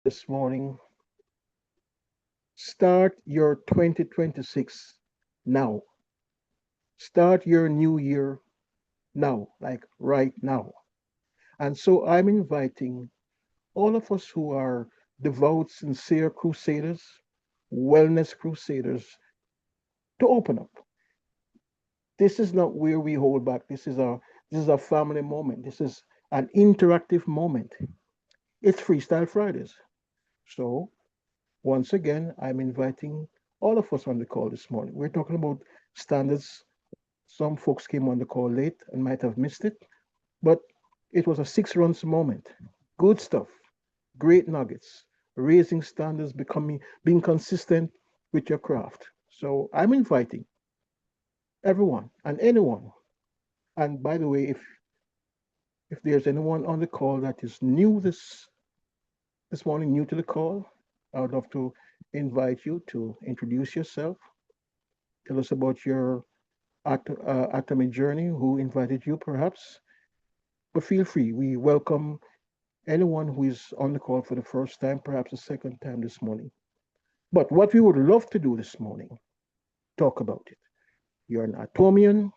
this morning. Start your 2026 now. Start your new year now, like right now. And so I'm inviting all of us who are devout, sincere crusaders, wellness crusaders, to open up. This is not where we hold back. This is a family moment. This is an interactive moment. It's Freestyle Fridays. So once again, I'm inviting all of us on the call this morning. We're talking about standards. Some folks came on the call late and might have missed it, but it was a 6 runs moment. Good stuff, great nuggets, raising standards, being consistent with your craft. So I'm inviting everyone and anyone. And by the way, if there's anyone on the call that is new this morning, new to the call, I would love to invite you to introduce yourself. Tell us about your Atomy journey, who invited you perhaps. But feel free. We welcome anyone who is on the call for the first time, perhaps the second time this morning. But what we would love to do this morning, talk about it. You're an Atomian,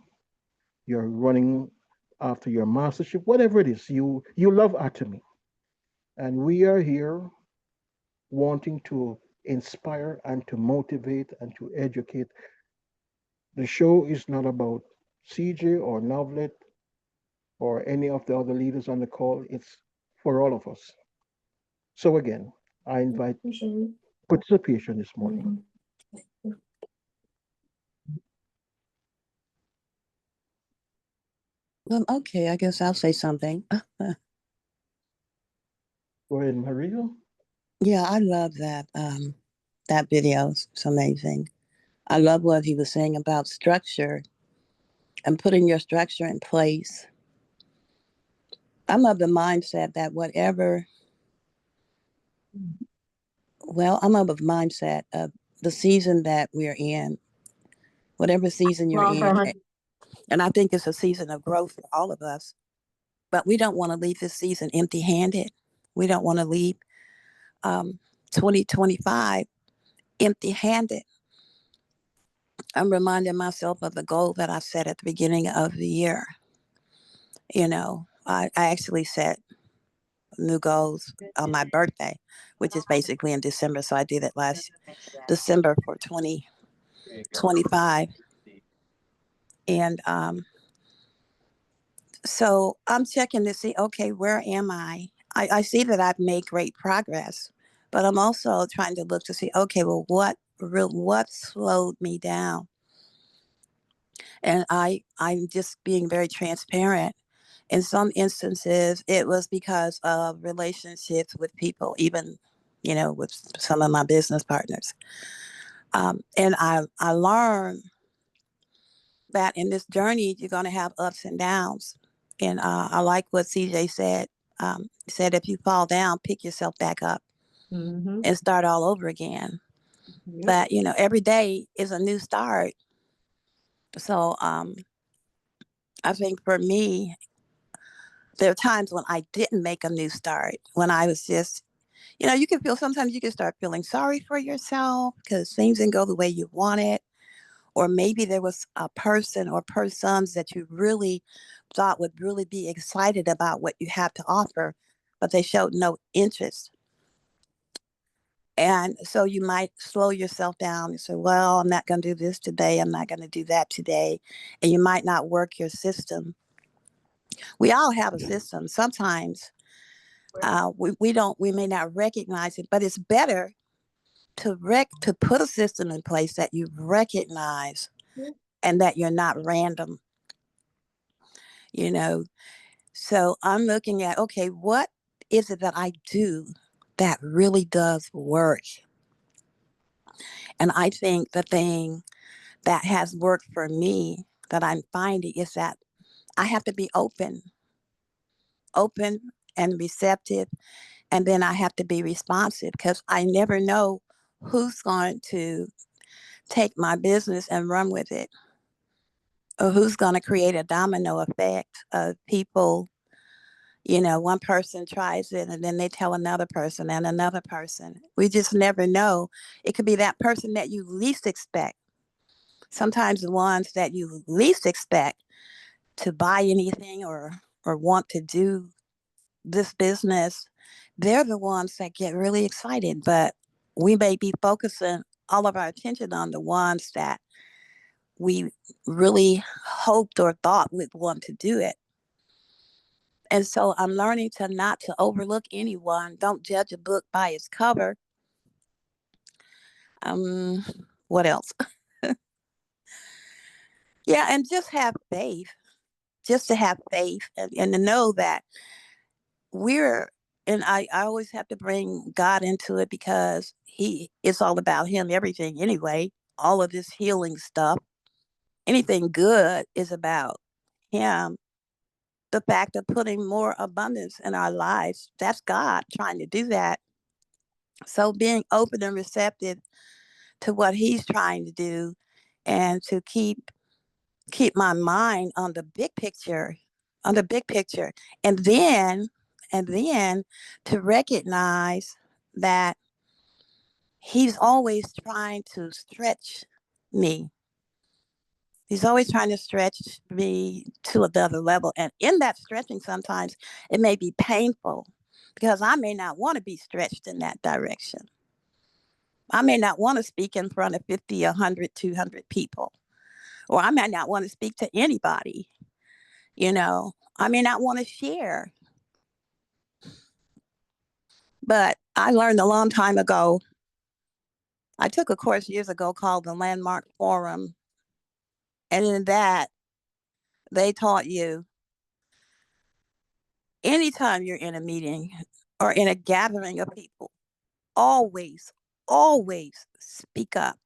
you're running after your mastership, whatever it is, you love Atomy. And we are here wanting to inspire and to motivate and to educate. The show is not about CJ or Novlet or any of the other leaders on the call. It's for all of us. So again, I invite participation this morning. Okay, I guess I'll say something. Go ahead, Maria. Yeah, I love that video. It's amazing. I love what he was saying about structure and putting your structure in place. I'm of the mindset that I'm of the mindset of the season that we're in, whatever season you're in. And I think it's a season of growth for all of us. But we don't want to leave this season empty handed. We don't want to leave 2025 empty handed. I'm reminding myself of the goal that I set at the beginning of the year. I actually set new goals on my birthday, which is basically in December. So I did it last December for 2025. And so I'm checking to see, okay, where am I? I see that I've made great progress, but I'm also trying to look to see, okay, well, what slowed me down? And I'm just being very transparent. In some instances, it was because of relationships with people, even, with some of my business partners. And I learned that in this journey, you're going to have ups and downs. And I like what CJ said. He said, if you fall down, pick yourself back up and start all over again. Yep. But, every day is a new start. So I think for me, there are times when I didn't make a new start, when I was just, you can feel, sometimes you can start feeling sorry for yourself because things didn't go the way you wanted. Or maybe there was a person or persons that you really thought would really be excited about what you have to offer, but they showed no interest. And so you might slow yourself down and say, well, I'm not going to do this today. I'm not going to do that today. And you might not work your system. We all have a system. Sometimes we may not recognize it, but it's better to put a system in place that you recognize and that you're not random. So I'm looking at, okay, what is it that I do that really does work? And I think the thing that has worked for me that I'm finding is that I have to be open and receptive. And then I have to be responsive because I never know who's going to take my business and run with it, or who's going to create a domino effect of people, One person tries it and then they tell another person and another person. We just never know. It could be that person that you least expect. Sometimes the ones that you least expect to buy anything or want to do this business, they're the ones that get really excited. But we may be focusing all of our attention on the ones that we really hoped or thought would want to do it. And so I'm learning to not to overlook anyone. Don't judge a book by its cover. Um, what else? Yeah, and just have faith. Just to have faith and to know that we're and I always have to bring God into it because it's all about him, everything anyway. All of this healing stuff, anything good is about him. The fact of putting more abundance in our lives, that's God trying to do that. So being open and receptive to what he's trying to do and to keep my mind on the big picture, on the big picture. And then to recognize that he's always trying to stretch me. He's always trying to stretch me to another level. And in that stretching, sometimes it may be painful because I may not want to be stretched in that direction. I may not want to speak in front of 50, 100, 200 people, or I may not want to speak to anybody. I may not want to share. But I learned a long time ago. I took a course years ago called the Landmark Forum. And in that, they taught you anytime you're in a meeting or in a gathering of people, always, always speak up.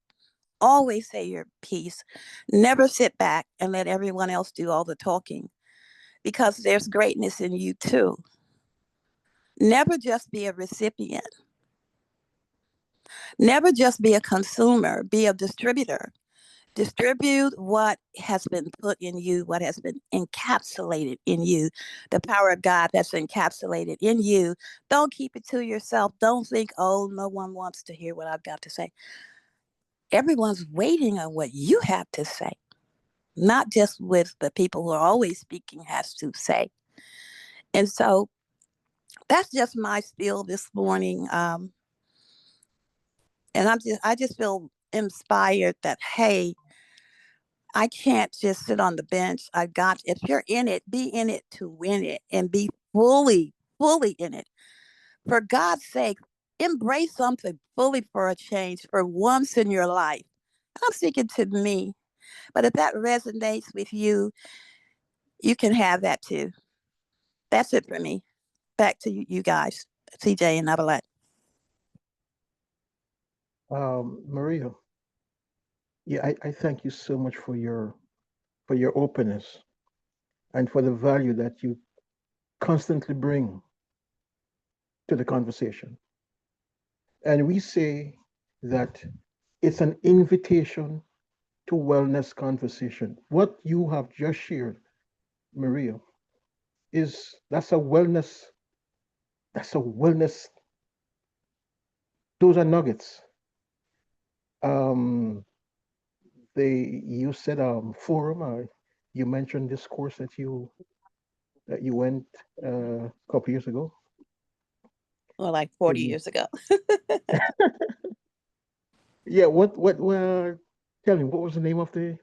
Always say your piece. Never sit back and let everyone else do all the talking because there's greatness in you too. Never just be a recipient. Never just be a consumer, be a distributor. Distribute what has been put in you, what has been encapsulated in you, the power of God that's encapsulated in you. Don't keep it to yourself. Don't think, oh, no one wants to hear what I've got to say. Everyone's waiting on what you have to say, not just with the people who are always speaking has to say. And so that's just my spiel this morning. And I just feel inspired that, hey, I can't just sit on the bench. I got, if you're in it, be in it to win it and be fully, fully in it. For God's sake, embrace something fully for a change for once in your life. I'm speaking to me, but if that resonates with you, you can have that too. That's it for me. Back to you guys, CJ and Avalette. Maria, yeah, I thank you so much for your openness and for the value that you constantly bring to the conversation. And we say that it's an invitation to wellness conversation. What you have just shared, Maria, is that's a wellness, those are nuggets. Um, you said forum. You mentioned this course that you went a couple years ago. Well, like 40 In, years ago. yeah. Well, tell me what was the name of the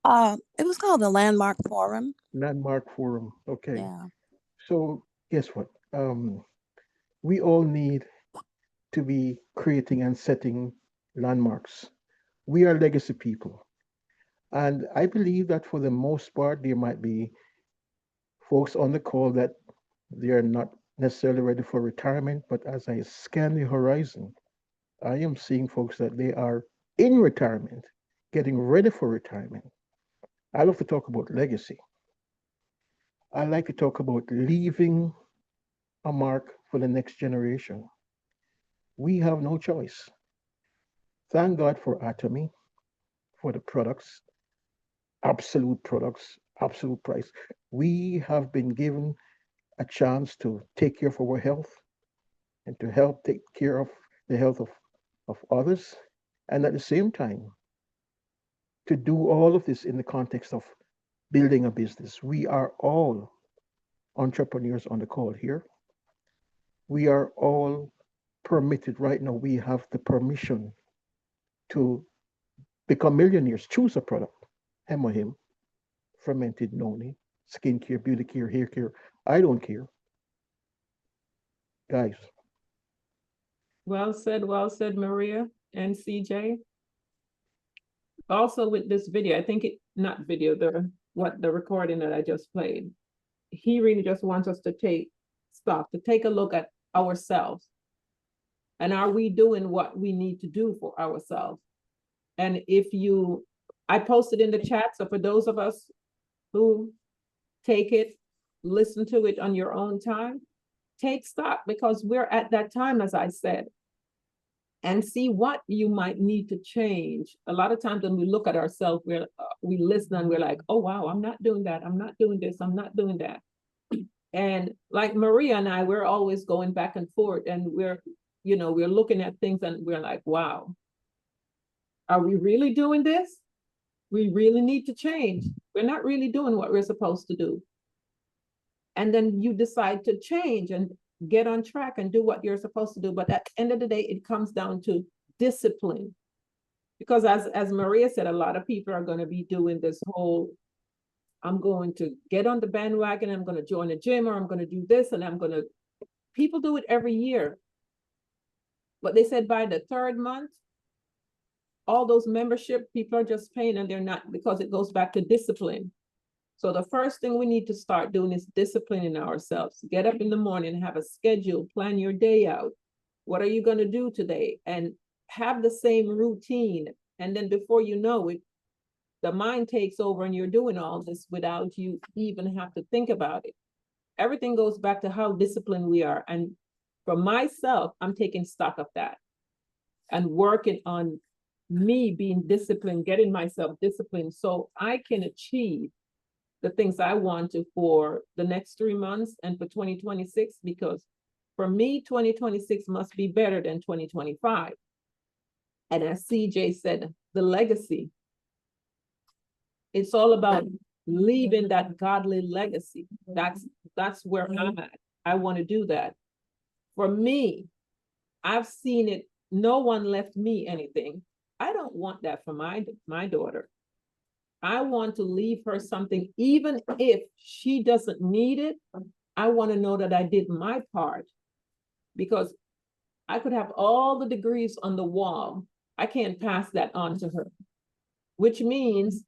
It was called the Landmark Forum. landmark forum? Okay. Yeah. So guess what? We all need to be creating and setting landmarks. We are legacy people. And I believe that for the most part, there might be folks on the call that they are not necessarily ready for retirement. But as I scan the horizon, I am seeing folks that they are in retirement, getting ready for retirement. I love to talk about legacy. I like to talk about leaving a mark for the next generation. We have no choice. Thank God for Atomy, for the products, absolute price. We have been given a chance to take care of our health and to help take care of the health of others. And at the same time, to do all of this in the context of building a business. We are all entrepreneurs on the call here. We are all permitted right now. We have the permission to become millionaires. Choose a product. Him or him, fermented noni, skincare, beauty care, hair care. I don't care. Guys, Well said, Maria and CJ. Also with this video, I think it, not video, the recording that I just played, he really just wants us to take stock, to take a look at ourselves. And are we doing what we need to do for ourselves? And if you, I posted in the chat, so for those of us who take it, listen to it on your own time, take stock, because we're at that time, as I said, and see what you might need to change. A lot of times when we look at ourselves, we listen and we're like, oh, wow, I'm not doing that. I'm not doing this. I'm not doing that. And like Maria and I, we're always going back and forth, and we're looking at things and we're like, wow, are we really doing this? We really need to change. We're not really doing what we're supposed to do. And then you decide to change and get on track and do what you're supposed to do. But at the end of the day, it comes down to discipline. Because as Maria said, a lot of people are going to be doing this whole, I'm going to get on the bandwagon, I'm going to join a gym, or I'm going to do this, and people do it every year. But they said by the third month, all those membership people are just paying, and they're not, because it goes back to discipline. So the first thing we need to start doing is disciplining ourselves. Get up in the morning, have a schedule, plan your day out. What are you going to do today? And have the same routine. And then before you know it, the mind takes over and you're doing all this without you even have to think about it. Everything goes back to how disciplined we are. And for myself, I'm taking stock of that and working on me being disciplined, getting myself disciplined so I can achieve the things I want to for the next 3 months and for 2026, because for me, 2026 must be better than 2025. And as CJ said, the legacy, it's all about leaving that godly legacy. That's where I'm at. I want to do that. For me, I've seen it. No one left me anything. I don't want that for my daughter. I want to leave her something, even if she doesn't need it. I want to know that I did my part, because I could have all the degrees on the wall. I can't pass that on to her, which means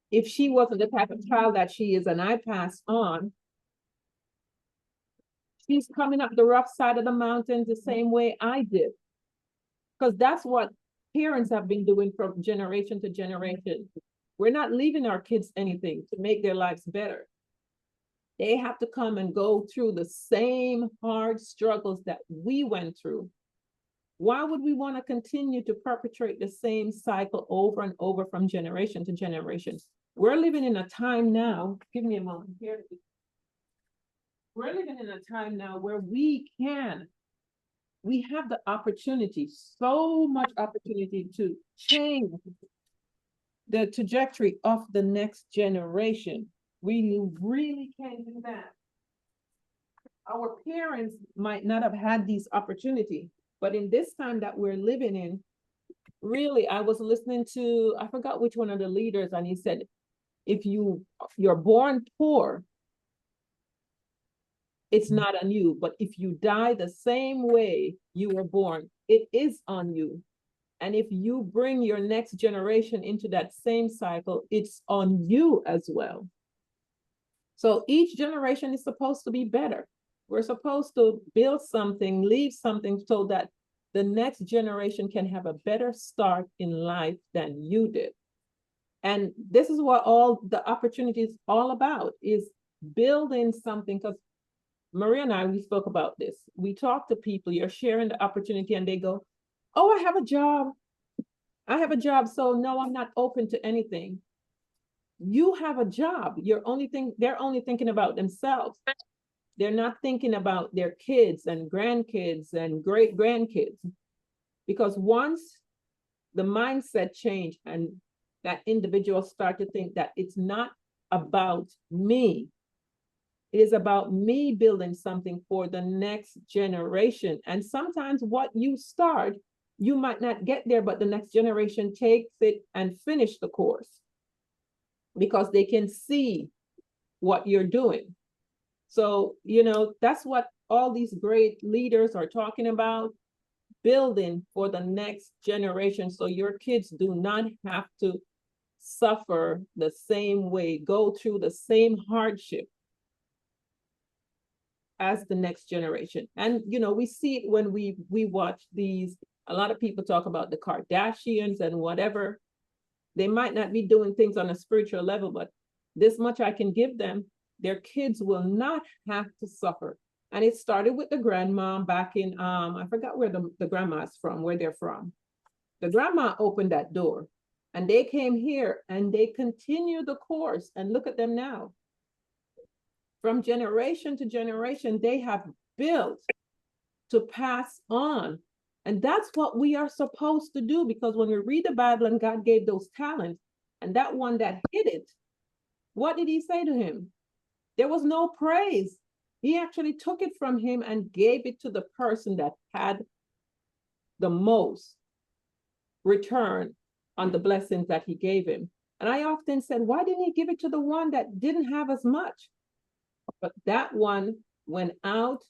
if she wasn't the type of child that she is and I pass on, she's coming up the rough side of the mountains the same way I did. Because that's what parents have been doing from generation to generation. We're not leaving our kids anything to make their lives better. They have to come and go through the same hard struggles that we went through. Why would we want to continue to perpetrate the same cycle over and over from generation to generation? We're living in a time now, give me a moment here. We're living in a time now where we have the opportunity, so much opportunity to change the trajectory of the next generation. We really can do that. Our parents might not have had these opportunities, but in this time that we're living in, really, I was listening to, I forgot which one of the leaders, and he said, if you're born poor, it's not on you. But if you die the same way you were born, it is on you. And if you bring your next generation into that same cycle, it's on you as well. So each generation is supposed to be better. We're supposed to build something, leave something, so that the next generation can have a better start in life than you did. And this is what all the opportunity is all about, is building something. Because Maria and I, we spoke about this. We talk to people, you're sharing the opportunity, and they go, oh, I have a job. I have a job, so no, I'm not open to anything. you have a job. They're only thinking about themselves. They're not thinking about their kids and grandkids and great grandkids. Because once the mindset change and that individual start to think that it's not about me, it is about me building something for the next generation. And sometimes what you start, you might not get there, but the next generation takes it and finish the course because they can see what you're doing. So, that's what all these great leaders are talking about, building for the next generation. So your kids do not have to suffer the same way, go through the same hardship as the next generation. And, we see it when we watch these, a lot of people talk about the Kardashians and whatever. They might not be doing things on a spiritual level, but this much I can give them, their kids will not have to suffer. And it started with the grandma back in, I forgot where the grandma is from, where they're from. The grandma opened that door and they came here and they continue the course. And look at them now. From generation to generation, they have built to pass on. And that's what we are supposed to do, because when we read the Bible and God gave those talents, and that one that hid it, what did he say to him? There was no praise. He actually took it from him and gave it to the person that had the most return on the blessings that he gave him. And I often said, why didn't he give it to the one that didn't have as much? But that one went out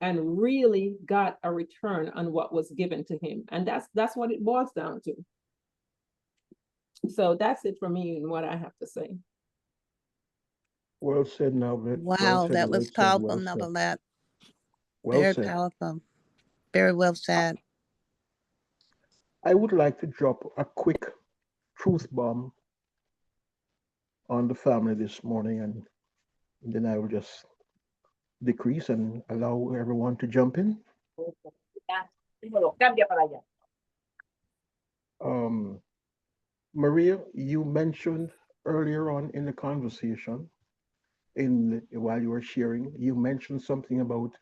and really got a return on what was given to him. And that's what it boils down to. So that's it for me and what I have to say. Well said, Novelet. Well Wow, said, that well was said, powerful, well said. Novelette. Well Very said. powerful. Very well said. I would like to drop a quick truth bomb on the family this morning, and then I will just decrease and allow everyone to jump in. Um, Maria, you mentioned earlier on in the conversation, while you were sharing, you mentioned something about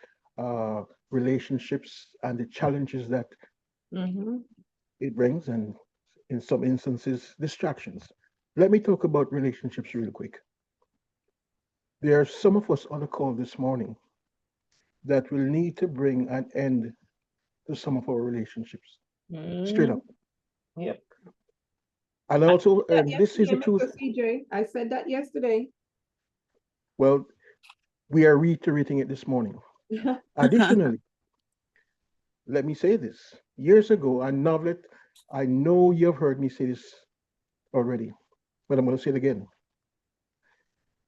relationships and the challenges that Mm-hmm. it brings, and in some instances, distractions. Let me talk about relationships real quick. There are some of us on the call this morning that will need to bring an end to some of our relationships. Straight Mm-hmm. up. Yep. And I also, said that and this is yesterday, the truth. Mr. CJ. I said that yesterday. Well, we are reiterating it this morning. Additionally, let me say this. Years ago, a novelet, I know you've heard me say this already, but I'm going to say it again.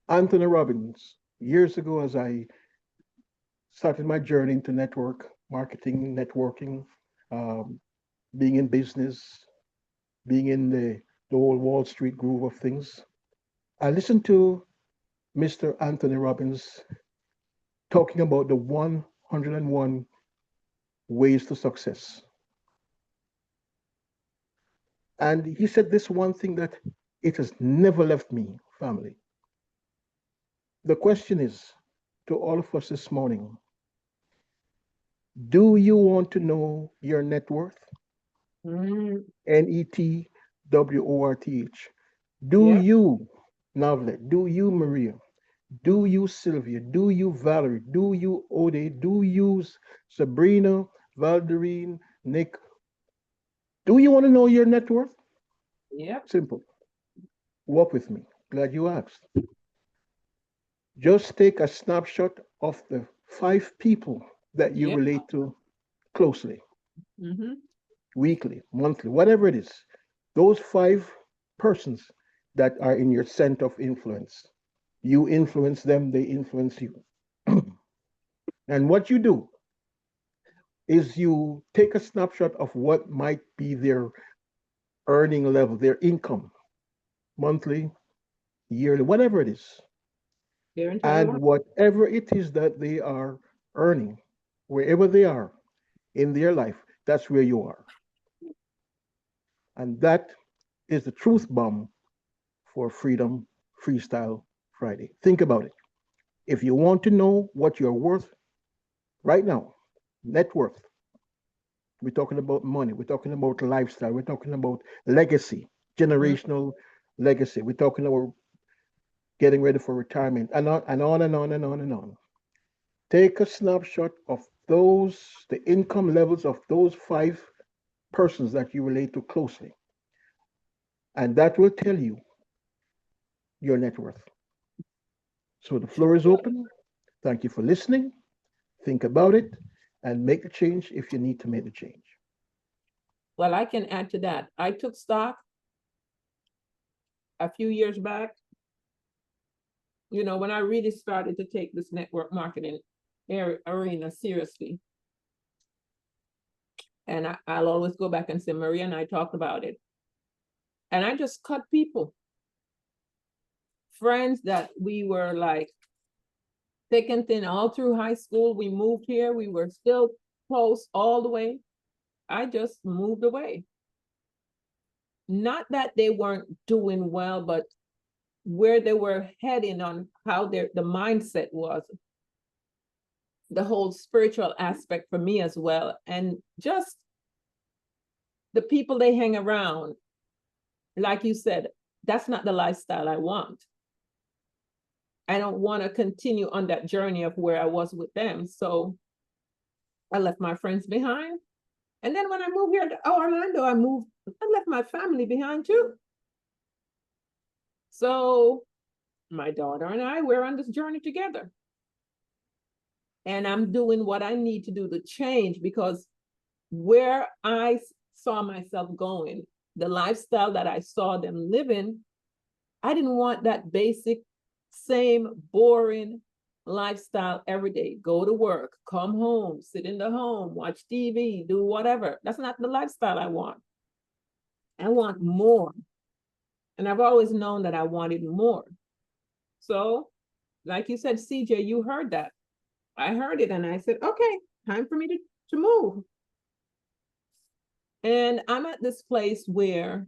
Anthony Robbins, years ago, as I started my journey into network marketing, networking, um, being in business, being in the whole Wall Street groove of things, I listened to Mr. Anthony Robbins talking about the 101 ways to success. And he said this one thing that it has never left me, family. The question is to all of us this morning, do you want to know your net worth? Mm, NETWORTH. Do yep. you, Navlet? Do you, Maria? Do you, Sylvia? Do you, Valerie? Do you, Ode? Do you, Sabrina, Valderine, Nick? Do you want to know your net worth? Yep. Simple. Walk with me. Glad you asked. Just take a snapshot of the 5 people that you Yep. relate to closely, Mm-hmm. weekly, monthly, whatever it is. Those 5 persons that are in your center of influence. You influence them, they influence you. And what you do is you take a snapshot of what might be their earning level, their income, monthly, yearly, whatever it is. Their entire And life. whatever it is that they are earning, wherever they are in their life, that's where you are. And that is the truth bomb for Freedom Freestyle Friday. Think about it. If you want to know what you're worth right now, net worth, we're talking about money, we're talking about lifestyle, we're talking about legacy, Mhm. generational legacy, we're talking about getting ready for retirement, and on and on and on and on and on. Take a snapshot of the income levels of those five persons that you relate to closely, and that will tell you your net worth. So the floor is open. Thank you for listening. Think about it and make the change if you need to make the change. Well, I can add to that. I took stock a few years back, when I really started to take this network marketing arena seriously. And I'll always go back and say, Maria and I talked about it. And I just cut people, friends that we were like thick and thin all through high school. We moved here. We were still close all the way. I just moved away. Not that they weren't doing well, but where they were heading on how the mindset was, the whole spiritual aspect for me as well, and just the people they hang around. Like you said, that's not the lifestyle I want. I don't want to continue on that journey of where I was with them. So I left my friends behind. And then when I moved here to Orlando, I left my family behind too. So my daughter and I, we're on this journey together. And I'm doing what I need to do to change, because where I saw myself going, the lifestyle that I saw them living, I didn't want that basic, same boring lifestyle every day. Go to work, come home, sit in the home, watch TV, do whatever. That's not the lifestyle I want. I want more. And I've always known that I wanted more. So, like you said, CJ, you heard that. I heard it and I said, okay, time for me to move. And I'm at this place where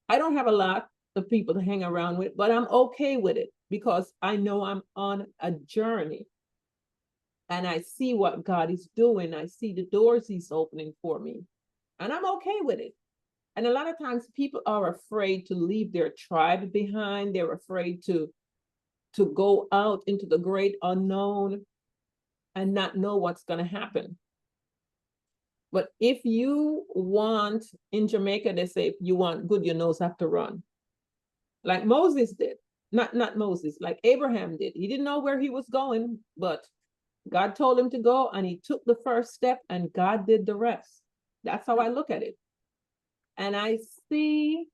I don't have a lot of people to hang around with, but I'm okay with it because I know I'm on a journey and I see what God is doing. I see the doors He's opening for me, and I'm okay with it. And a lot of times people are afraid to leave their tribe behind. They're afraid to go out into the great unknown and not know what's going to happen. But if you want, in Jamaica, they say, if you want good, your nose have to run. Like Moses did. Not Moses, like Abraham did. He didn't know where he was going, but God told him to go, and he took the first step, and God did the rest. That's how I look at it. And I see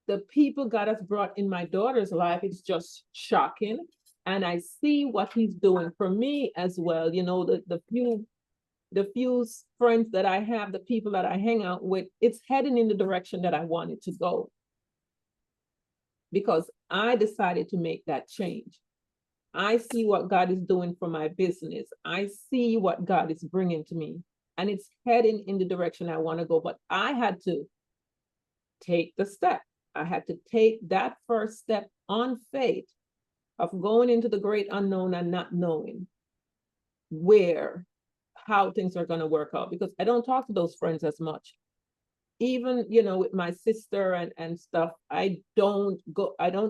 the people God has brought in my daughter's life. It's just shocking. And I see what He's doing for me as well. The few friends that I have, the people that I hang out with, it's heading in the direction that I wanted to go, because I decided to make that change. I see what God is doing for my business. I see what God is bringing to me, and it's heading in the direction I want to go. But I had to take the step. I had to take that first step on faith of going into the great unknown and not knowing how things are going to work out, because I don't talk to those friends as much. Even, with my sister and stuff, I don't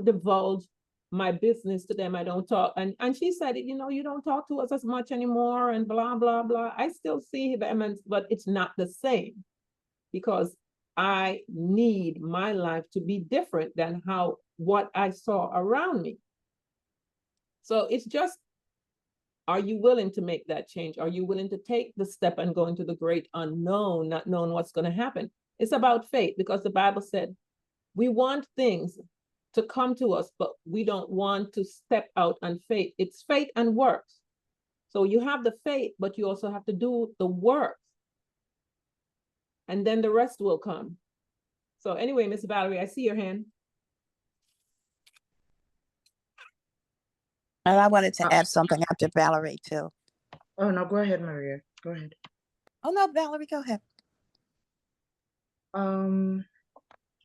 divulge my business to them. I don't talk. And she said, you don't talk to us as much anymore and blah, blah, blah. I still see them, but it's not the same, because I need my life to be different than what I saw around me. So it's just, are you willing to make that change? Are you willing to take the step and go into the great unknown, not knowing what's going to happen? It's about faith, because the Bible said we want things to come to us, but we don't want to step out on faith. It's faith and works. So you have the faith, but you also have to do the work. And then the rest will come. So anyway, Miss Valerie, I see your hand. And I wanted to add something after Valerie too. Oh, no, go ahead, Maria. Go ahead. Oh no, Valerie, go ahead.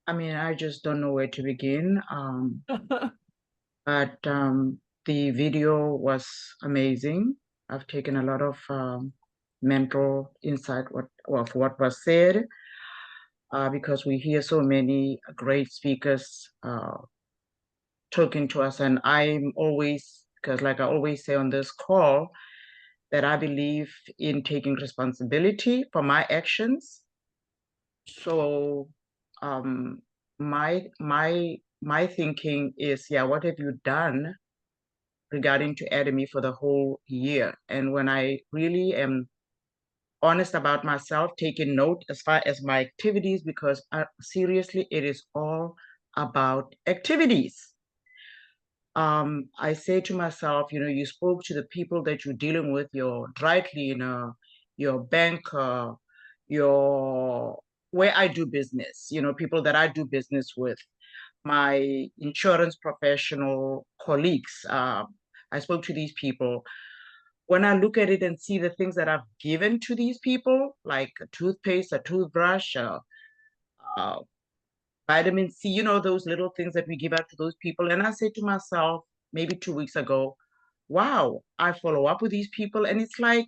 I mean, I just don't know where to begin. But the video was amazing. I've taken a lot of mental insight of what was said, because we hear so many great speakers talking to us. And I'm always, because like I always say on this call, that I believe in taking responsibility for my actions. So my thinking is, yeah, what have you done regarding to Atomy for the whole year? And when I really am honest about myself, taking note as far as my activities, because seriously, it is all about activities. I say to myself, you spoke to the people that you're dealing with, your dry cleaner, your banker, your where I do business, people that I do business with, my insurance professional colleagues. I spoke to these people. When I look at it and see the things that I've given to these people, like a toothpaste, a toothbrush, uh, vitamin C, those little things that we give out to those people. And I say to myself, maybe 2 weeks ago, wow, I follow up with these people and it's like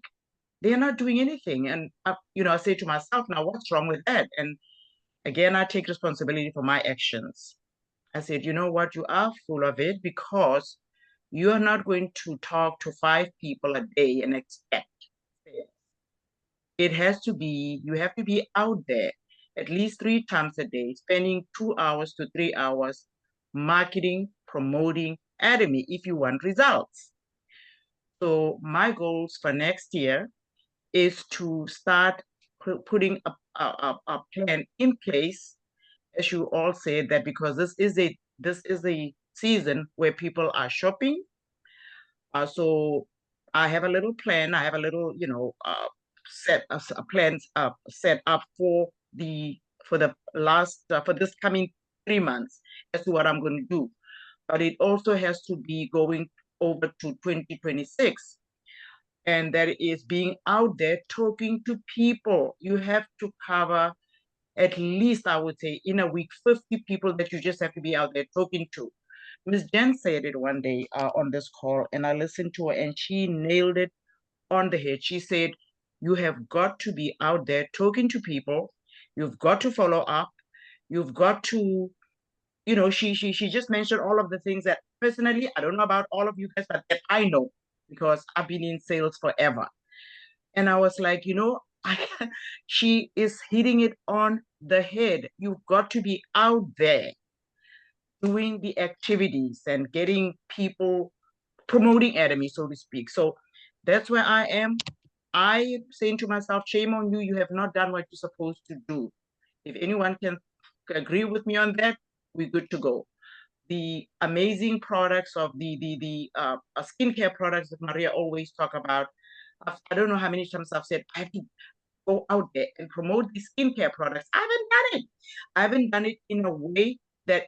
they're not doing anything. And, I say to myself, now what's wrong with that? And again, I take responsibility for my actions. I said, you know what, you are full of it, because you are not going to talk to 5 people a day and expect sales. It has to be, you have to be out there at least 3 times a day, spending 2 hours to 3 hours marketing, promoting Atomy if you want results. So my goals for next year is to start putting a plan in place, as you all said, that because this is a season where people are shopping. So I have a little plan. I have a little, set plans set up for the last for this coming 3 months as to what I'm going to do. But it also has to be going over to 2026. And that is being out there talking to people. You have to cover at least, I would say, in a week, 50 people that you just have to be out there talking to. Ms. Jen said it one day on this call, and I listened to her, and she nailed it on the head. She said, you have got to be out there talking to people. You've got to follow up. You've got to, she just mentioned all of the things that personally, I don't know about all of you guys, but that I know, because I've been in sales forever. And I was like, she is hitting it on the head. You've got to be out there doing the activities and getting people promoting Atomy, so to speak. So that's where I am. I saying to myself, shame on you. You have not done what you're supposed to do. If anyone can agree with me on that, we're good to go. The amazing products of the skincare products that Maria always talk about. I don't know how many times I've said I have to go out there and promote these skincare products. I haven't done it. I haven't done it in a way that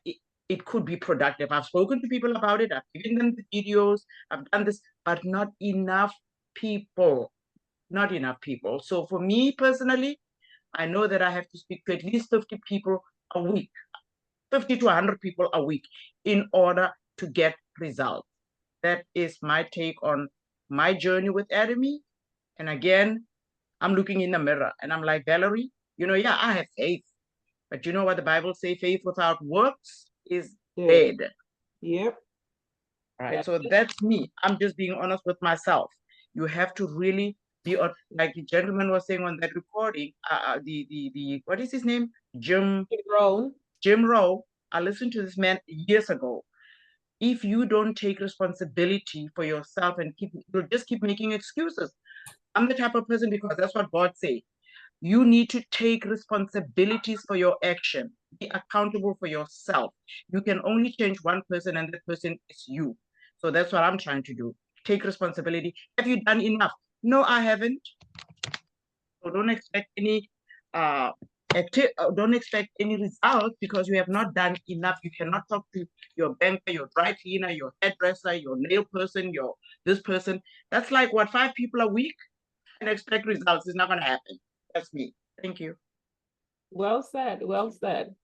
it could be productive. I've spoken to people about it. I've given them the videos. I've done this, but not enough people. Not enough people. So for me personally, I know that I have to speak to at least 50 people a week, 50 to 100 people a week in order to get results. That is my take on my journey with Atomy. And again, I'm looking in the mirror and I'm like, Valerie, yeah, I have faith. But you know what the Bible says? Faith without works is dead. Yep. Right. So that's me. I'm just being honest with myself. You have to really be like the gentleman was saying on that recording. The what is his name? Jim Rowe. Jim Rowe. I listened to this man years ago. If you don't take responsibility for yourself and you'll just keep making excuses. I'm the type of person, because that's what God said. You need to take responsibilities for your action. Be accountable for yourself. You can only change one person, and that person is you. So that's what I'm trying to do. Take responsibility. Have you done enough? No, I haven't. So don't expect any don't expect any result, because you have not done enough. You cannot talk to your banker, your dry cleaner, your hairdresser, your nail person, your this person. That's like what, 5 people a week, and expect results. It's not going to happen. That's me. Thank you. Well said. Well said.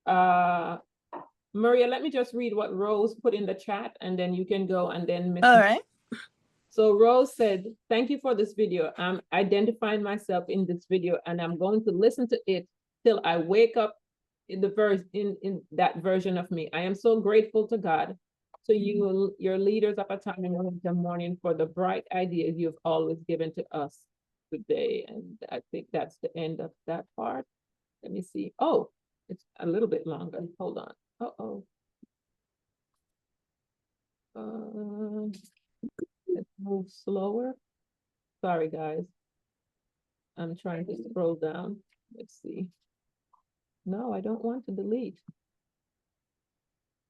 Maria, let me just read what Rose put in the chat, and then you can go, and then Miss. All right. So Rose said, "Thank you for this video. I'm identifying myself in this video, and I'm going to listen to it till I wake up in in that version of me. I am so grateful to God, to you, your leaders of Atomy in the morning, for the bright ideas you've always given to us today." And I think that's the end of that part. Let me see. Oh, it's a little bit longer. Hold on. Uh-oh. Let's move slower. Sorry, guys. I'm trying to scroll down. Let's see. No, I don't want to delete.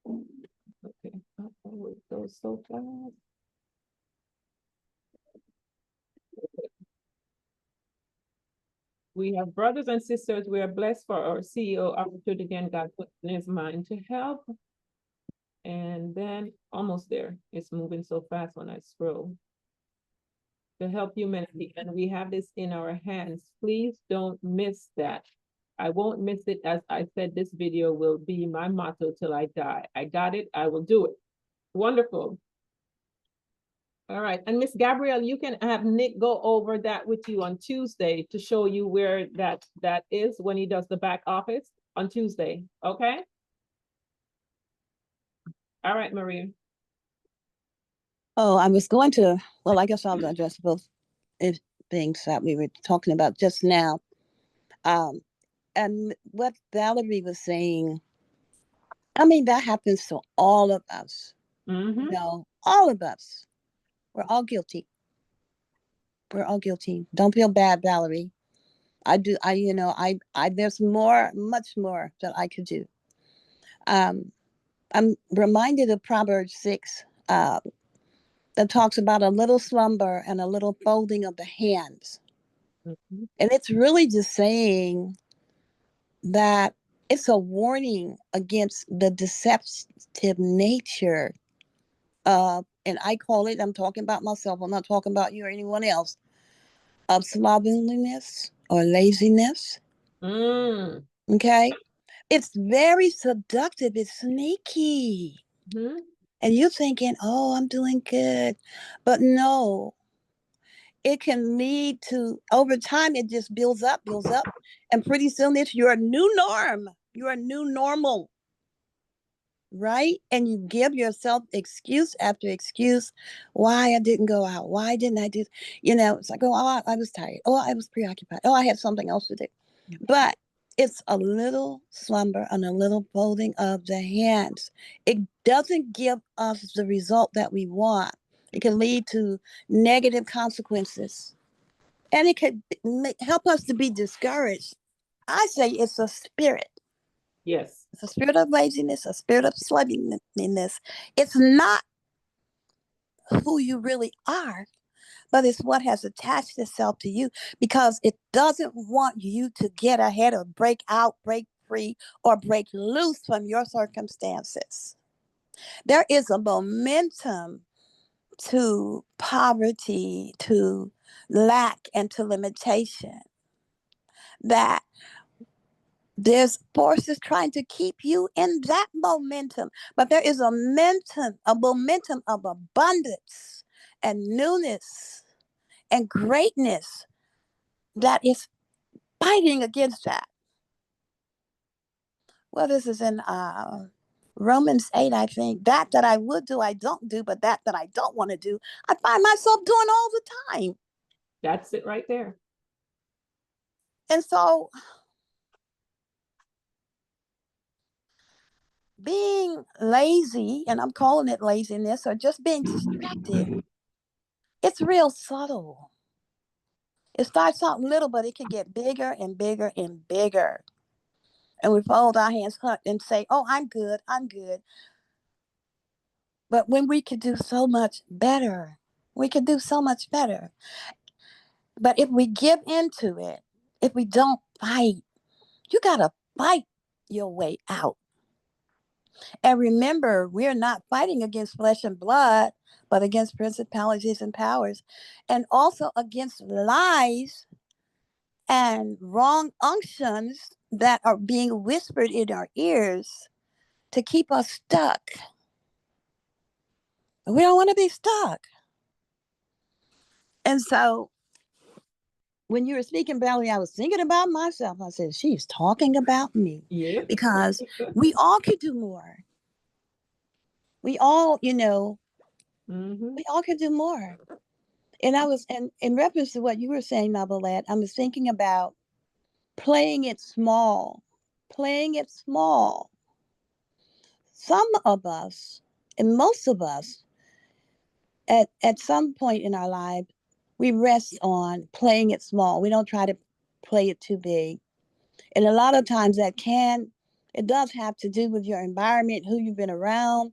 Okay. Uh-oh, it goes so fast. Okay. We have brothers and sisters. We are blessed for our CEO opportunity, and God put in his mind to help. And then almost there. It's moving so fast when I scroll. To help humanity, and we have this in our hands. Please don't miss that. I won't miss it. As I said, this video will be my motto till I die. I got it. I will do it. Wonderful. All right. And Miss Gabrielle, you can have Nick go over that with you on Tuesday to show you where that is when he does the back office on Tuesday. Okay. All right, Maria. Oh, I was going to, well, I guess I'll address both things that we were talking about just now. And what Valerie was saying, I mean, that happens to all of us. Mm-hmm. You know, all of us. We're all guilty. We're all guilty. Don't feel bad, Valerie. There's much more that I could do. I'm reminded of Proverbs 6, that talks about a little slumber and a little folding of the hands. Mm-hmm. And it's really just saying that it's a warning against the deceptive nature of, and I call it, I'm talking about myself, I'm not talking about you or anyone else, of slovenliness or laziness. Mm. Okay? It's very seductive. It's sneaky. Mm-hmm. And you're thinking, oh, I'm doing good. But no, it can lead to, over time, it just builds up. And pretty soon it's your new norm, your new normal. Right? And you give yourself excuse after excuse why I didn't go out. Why didn't I do? It's like, oh, I was tired. Oh, I was preoccupied. Oh, I had something else to do. But it's a little slumber and a little folding of the hands. It doesn't give us the result that we want. It can lead to negative consequences. And it could help us to be discouraged. I say it's a spirit. Yes. It's a spirit of laziness, a spirit of slovenliness. It's not who you really are, but it's what has attached itself to you, because it doesn't want you to get ahead or break out, break free, or break loose from your circumstances. There is a momentum to poverty, to lack, and to limitation that there's forces trying to keep you in that momentum, but there is a momentum of abundance and newness and greatness that is fighting against that. Well, this is in Romans 8, I think. That I would do, I don't do, but that I don't want to do, I find myself doing all the time. That's it right there. And so being lazy, and I'm calling it laziness, or just being distracted, it's real subtle. It starts out little, but it can get bigger and bigger and bigger. And we fold our hands and say, oh, I'm good. But when we could do so much better, But if we give into it, if we don't fight, you got to fight your way out. And remember, we're not fighting against flesh and blood, but against principalities and powers, and also against lies and wrong unctions that are being whispered in our ears to keep us stuck. We don't want to be stuck. And so when you were speaking, Valerie, I was thinking about myself. I said, she's talking about me. Yep. Because we all could do more. We all, we all could do more. And I was, and in reference to what you were saying, Novelette, I was thinking about playing it small, playing it small. Some of us, and most of us, at some point in our life, we rest on playing it small. We don't try to play it too big. And a lot of times it does have to do with your environment, who you've been around,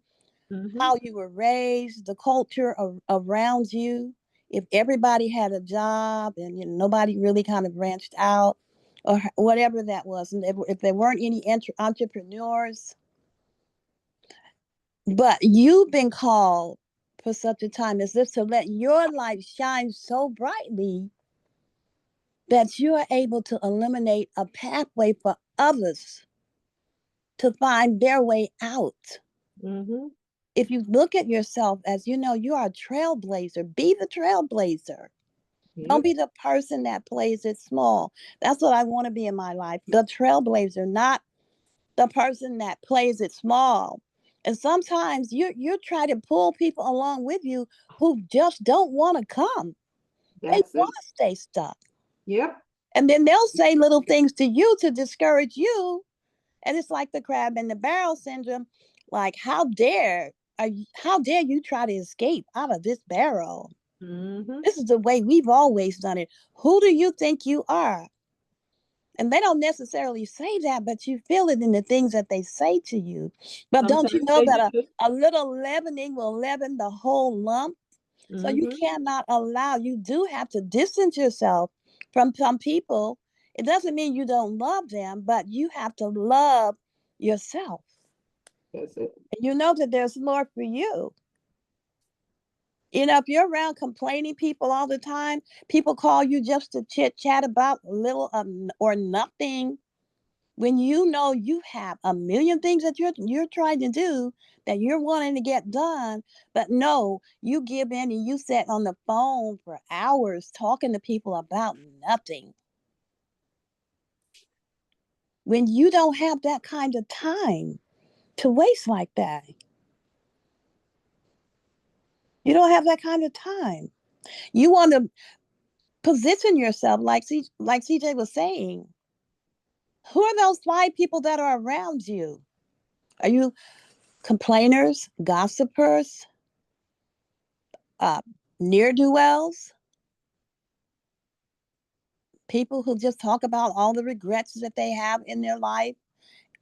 how you were raised, the culture around you. If everybody had a job and nobody really kind of branched out or whatever that was, and if there weren't any entrepreneurs, but you've been called for such a time as this to let your light shine so brightly that you are able to eliminate a pathway for others to find their way out. If you look at yourself as, you are a trailblazer, be the trailblazer. Don't be the person that plays it small. That's what I want to be in my life, the trailblazer, not the person that plays it small. And sometimes you're trying to pull people along with you who just don't want to come. They want to stay stuck. Yep. And then they'll say little things to you to discourage you. And it's like the crab in the barrel syndrome. Like, how dare you try to escape out of this barrel? This is the way we've always done it. Who do you think you are? And they don't necessarily say that, but you feel it in the things that they say to you. But don't you know that a little leavening will leaven the whole lump? So you cannot allow, you do have to distance yourself from some people. It doesn't mean you don't love them, but you have to love yourself. That's it. And you know that there's more for you. If you're around complaining people all the time, people call you just to chit chat about little or nothing. When you know you have a million things that you're trying to do that you're wanting to get done, but no, you give in and you sit on the phone for hours talking to people about nothing. When you don't have that kind of time to waste like that. You don't have that kind of time. You want to position yourself like CJ was saying. Who are those 5 people that are around you? Are you complainers, gossipers, ne'er-do-wells? People who just talk about all the regrets that they have in their life,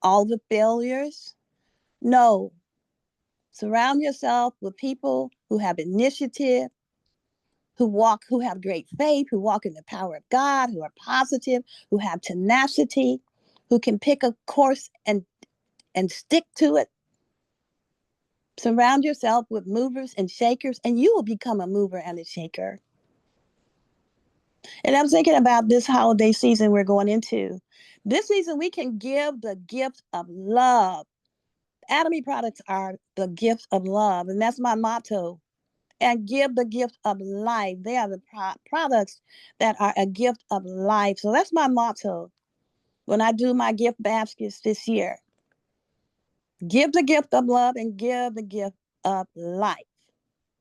all the failures? No. Surround yourself with people who have initiative, who have great faith, who walk in the power of God, who are positive, who have tenacity, who can pick a course and stick to it. Surround yourself with movers and shakers, and you will become a mover and a shaker. And I'm thinking about this holiday season we're going into. This season, we can give the gift of love. Atomy products are the gift of love, and that's my motto. And give the gift of life. They are the products that are a gift of life. So that's my motto when I do my gift baskets this year. Give the gift of love and give the gift of life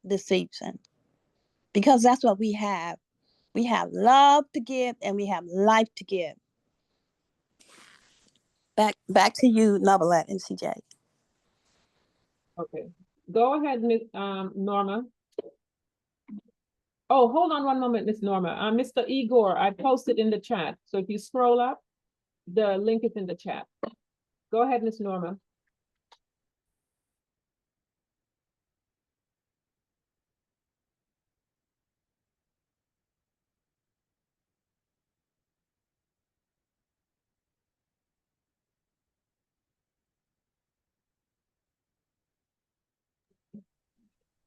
this season. Because that's what we have. We have love to give and we have life to give. Back to you, Novelette and CJ. Okay. Go ahead, Miss Norma. Oh, hold on one moment, Miss Norma. Mr. Igor, I posted in the chat. So if you scroll up, the link is in the chat. Go ahead, Miss Norma.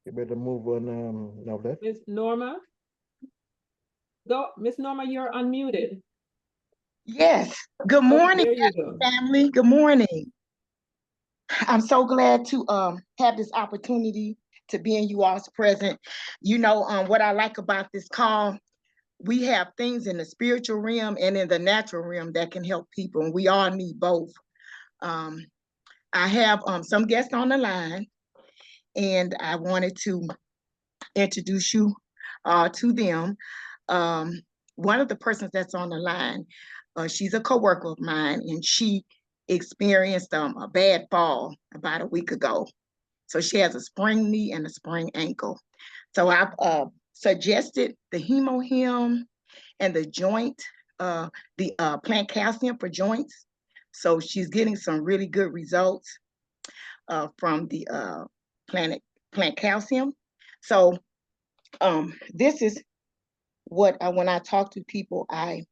You better move on now that. Miss Norma. Go, Miss Norma, you're unmuted. Yes. Good Okay, morning, there you go. family. Good morning. I'm so glad to have this opportunity to be in you all's present. You know, what I like about this call, we have things in the spiritual realm and in the natural realm that can help people, and we all need both. Um, I have some guests on the line, and I wanted to introduce you to them. Um, One of the persons that's on the line, she's a coworker of mine, and she experienced a bad fall about a week ago. So she has a sprained knee and a sprained ankle. So I've suggested the hemohim and the joint, the plant calcium for joints. So she's getting some really good results from the plant calcium. So this is what when I talk to people, I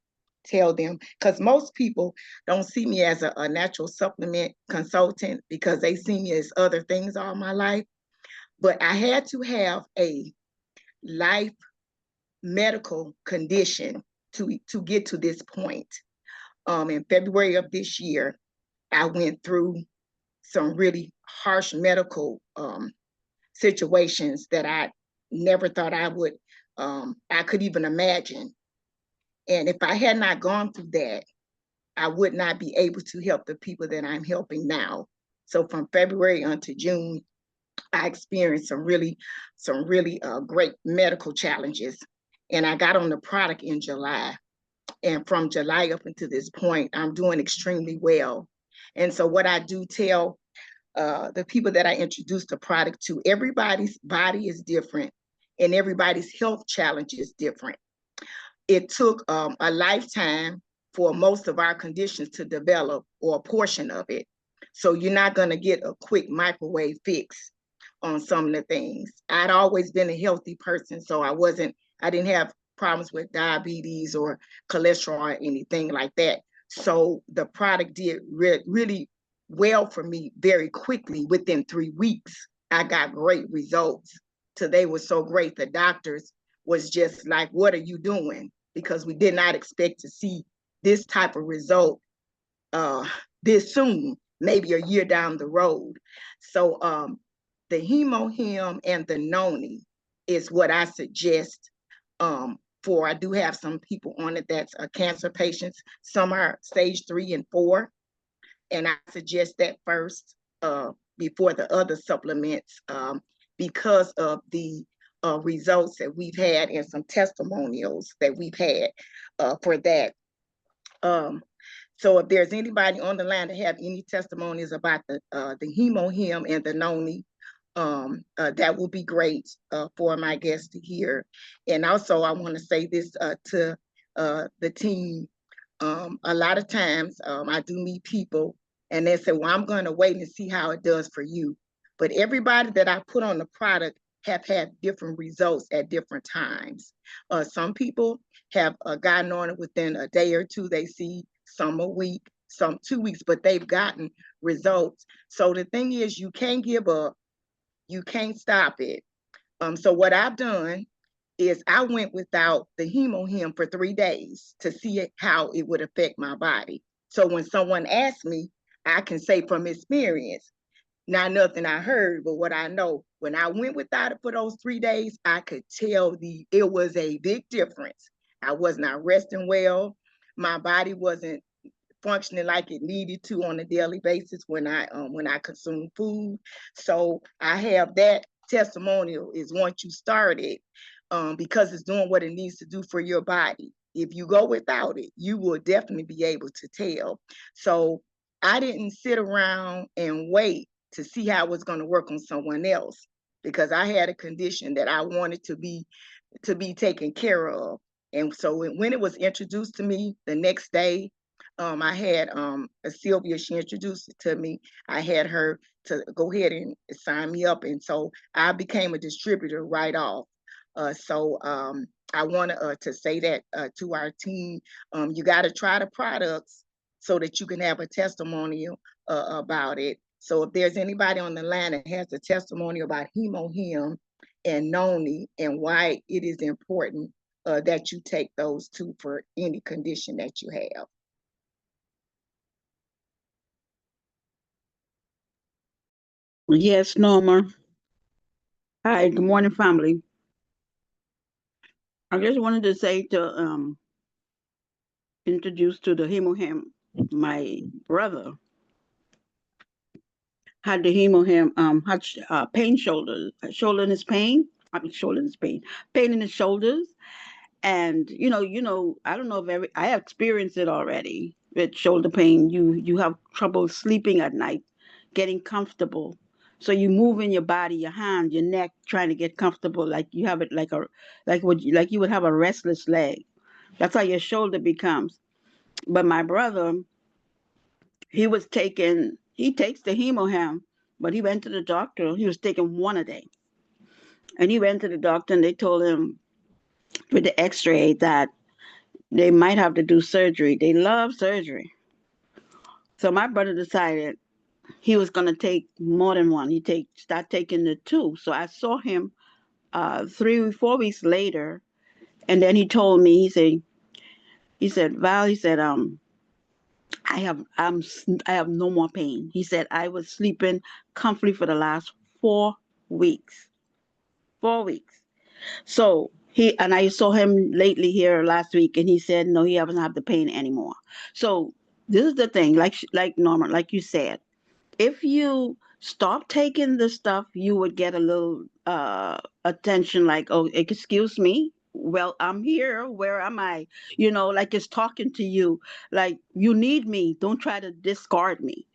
tell them, because most people don't see me as a natural supplement consultant because they see me as other things all my life. But I had to have a life medical condition to get to this point. In February of this year, I went through some really harsh medical situations that I never thought I could even imagine. And if I had not gone through that, I would not be able to help the people that I'm helping now. So from February until June, I experienced some really great medical challenges. And I got on the product in July. And from July up until this point, I'm doing extremely well. And so what I do tell the people that I introduce the product to, everybody's body is different and everybody's health challenge is different. It took a lifetime for most of our conditions to develop, or a portion of it. So you're not going to get a quick microwave fix on some of the things. I'd always been a healthy person, so I didn't have problems with diabetes or cholesterol or anything like that. So the product did really well for me very quickly. Within 3 weeks, I got great results. Today was so great. The doctors was just like, what are you doing? Because we did not expect to see this type of result this soon, maybe a year down the road. So the hemohim and the noni is what I suggest for. I do have some people on it that's cancer patients. Some are stage 3 and 4. And I suggest that first before the other supplements because of the results that we've had and some testimonials that we've had for that. So if there's anybody on the line that have any testimonies about the hemohim and the noni, that will be great for my guests to hear. And also I want to say this to the team. A lot of times I do meet people and they say, well, I'm going to wait and see how it does for you. But everybody that I put on the product have had different results at different times. Some people have gotten on it within a day or two. They see some a week, some 2 weeks, but they've gotten results. So the thing is, you can't give up. You can't stop it. So what I've done is I went without the hemohim for 3 days to see how it would affect my body. So when someone asks me, I can say from experience, not nothing I heard, but what I know. When I went without it for those 3 days, I could tell it was a big difference. I was not resting well. My body wasn't functioning like it needed to on a daily basis when I consume food. So I have that testimonial is once you start it, because it's doing what it needs to do for your body. If you go without it, you will definitely be able to tell. So I didn't sit around and wait to see how it was going to work on someone else, because I had a condition that I wanted to be taken care of. And so when it was introduced to me the next day, I had Sylvia, she introduced it to me. I had her to go ahead and sign me up. And so I became a distributor right off. So I want to say that to our team, you got to try the products so that you can have a testimonial about it. So if there's anybody on the line that has a testimony about hemohim and noni and why it is important that you take those two for any condition that you have. Yes, Norma. Hi, good morning, family. I just wanted to say to introduce to the hemohim. My brother had the hemohim, had pain shoulders, shoulder in his pain. I mean, shoulder in his pain in his shoulders. And I don't know if I have experienced it already with shoulder pain. You have trouble sleeping at night, getting comfortable. So you move in your body, your hand, your neck, trying to get comfortable, like you have it like you would have a restless leg. That's how your shoulder becomes. But my brother, he takes the hemoham, but he went to the doctor. He was taking one a day, and he went to the doctor, and they told him with the X-ray that they might have to do surgery. They love surgery. So my brother decided he was gonna take more than one. Start taking the two. So I saw him 3 4 weeks later, and then he told me, he said, Val, he said, I have no more pain. He said I was sleeping comfortably for the last 4 weeks. 4 weeks. So I saw him lately here last week, and he said no, he doesn't have the pain anymore. So this is the thing, like Norma, like you said, if you stop taking the stuff, you would get a little attention, like, oh, excuse me. Well, I'm here. Where am I? Like it's talking to you, like you need me. Don't try to discard me.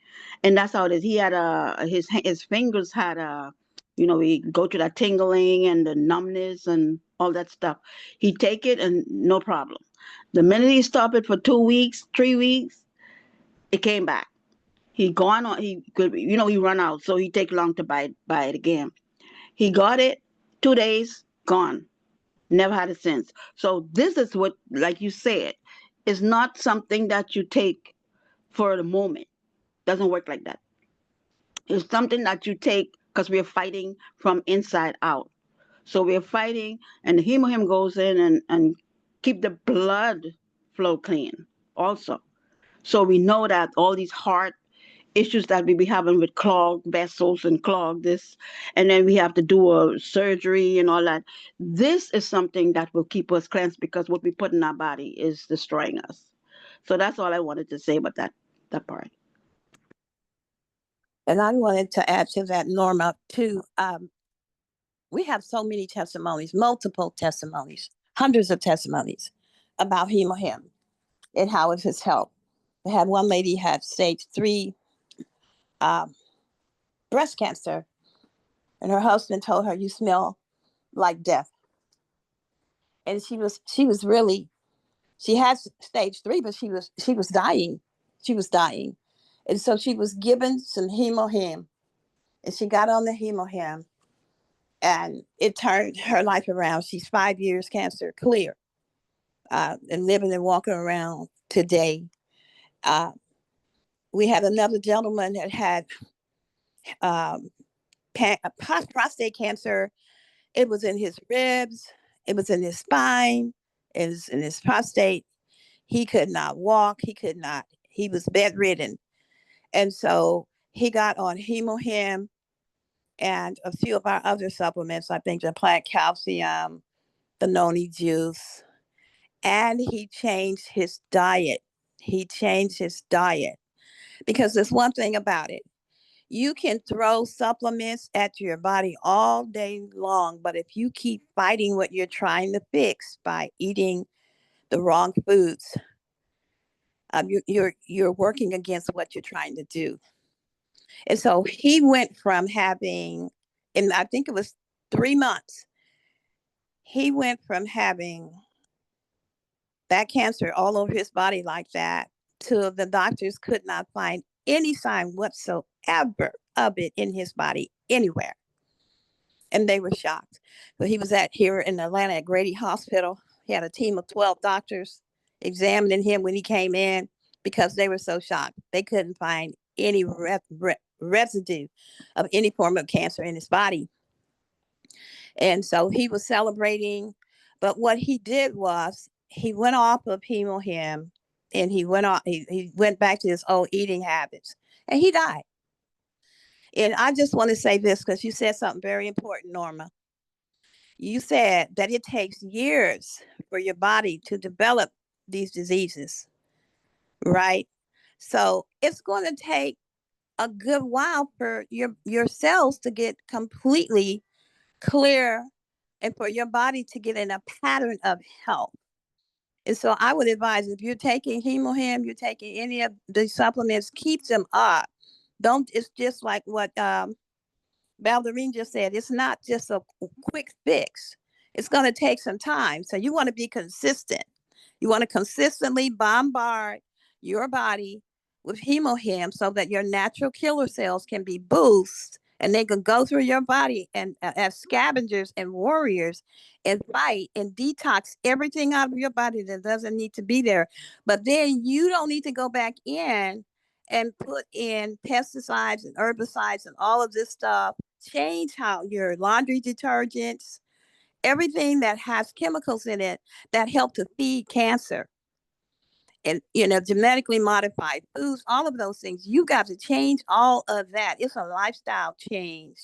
And that's how it is. He had his fingers had he go to that tingling and the numbness and all that stuff. He take it and no problem. The minute he stopped it for 2 weeks, 3 weeks, it came back. He gone on. He could, he run out, so he take long to buy it again. He got it, 2 days gone. Never had it since. So this is what, like you said, is not something that you take for the moment. Doesn't work like that. It's something that you take because we're fighting from inside out. So we're fighting, and the hemohim goes in and keep the blood flow clean also. So we know that all these heart issues that we be having with clogged vessels and clogged this, and then we have to do a surgery and all that. This is something that will keep us cleansed because what we put in our body is destroying us. So that's all I wanted to say about that part. And I wanted to add to that, Norma, too. We have so many testimonies, multiple testimonies, hundreds of testimonies about hemohim and how it has helped. I had one lady had stage 3 breast cancer, and her husband told her, "You smell like death." And she was really, she had stage 3, but she was dying. She was dying, and so she was given some hemohim, and she got on the hemohim, and it turned her life around. She's 5 years cancer clear, and living and walking around today. Uh, we had another gentleman that had um, prostate cancer. It was in his ribs, it was in his spine, it was in his prostate. He could not walk, he was bedridden. And so he got on hemohim and a few of our other supplements, I think the plant calcium, the noni juice, and he changed his diet. He changed his diet because there's one thing about it. You can throw supplements at your body all day long, but if you keep fighting what you're trying to fix by eating the wrong foods, you're working against what you're trying to do. And so he went from having, and I think it was 3 months, he went from having that cancer all over his body like that to the doctors could not find any sign whatsoever of it in his body anywhere. And they were shocked. But he was at here in Atlanta at Grady Hospital. He had a team of 12 doctors examining him when he came in because they were so shocked. They couldn't find any residue of any form of cancer in his body. And so he was celebrating. But what he did was he went off of hemohim and he went back to his old eating habits, and he died. And I just want to say this because you said something very important, Norma. You said that it takes years for your body to develop these diseases, right? So it's going to take a good while for your cells to get completely clear and for your body to get in a pattern of health. And so I would advise if you're taking hemohim, you're taking any of the supplements, keep them up. Don't, it's just like what Balderine just said, it's not just a quick fix. It's going to take some time. So you want to be consistent. You want to consistently bombard your body with hemohim so that your natural killer cells can be boosted and they can go through your body and as scavengers and warriors and fight and detox everything out of your body that doesn't need to be there. But then you don't need to go back in and put in pesticides and herbicides and all of this stuff. Change how your laundry detergents, everything that has chemicals in it that help to feed cancer and genetically modified foods, all of those things. You got to change all of that. It's a lifestyle change.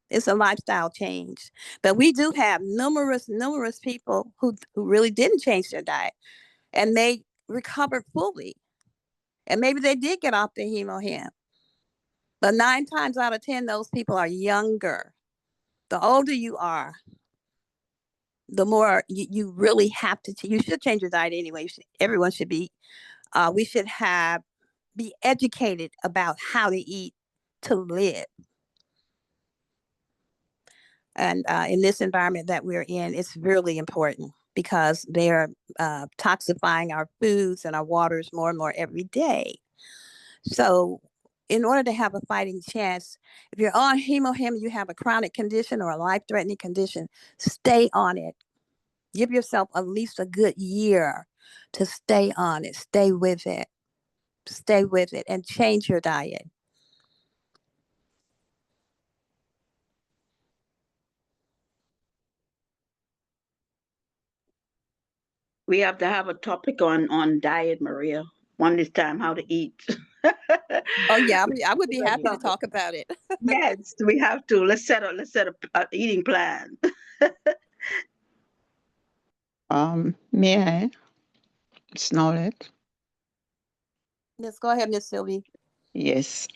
It's a lifestyle change. But we do have numerous people who really didn't change their diet and they recovered fully. And maybe they did get off the hemohim. But 9 times out of 10, those people are younger. The older you are, the more you really have to, you should change your diet anyway. Everyone should be, we should be educated about how to eat to live. And in this environment that we're in, it's really important because they're toxifying our foods and our waters more and more every day. So in order to have a fighting chance, if you're on hemohim, you have a chronic condition or a life-threatening condition, stay on it. Give yourself at least a good year to stay on it, stay with it, and change your diet. We have to have a topic on diet, Maria. One this time, how to eat. Oh yeah, I would be happy to talk about it. Yes, we have to. Let's set a eating plan. May I? It's knowledge. Let's go ahead, Miss Sylvie. Yes,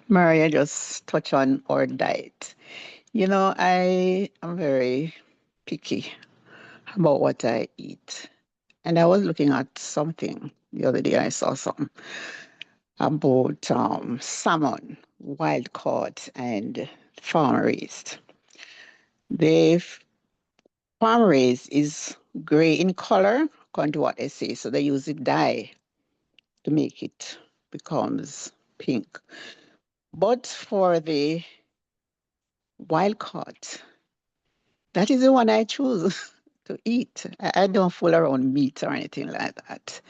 Maria just touched on our diet. I am very picky about what I eat. And I was looking at something the other day. I saw something about salmon, wild caught, and farm raised. The farm raised is gray in color, according to what they say. So they use a dye to make it becomes pink. But for the wild caught, that is the one I choose to eat. I don't fool around meat or anything like that.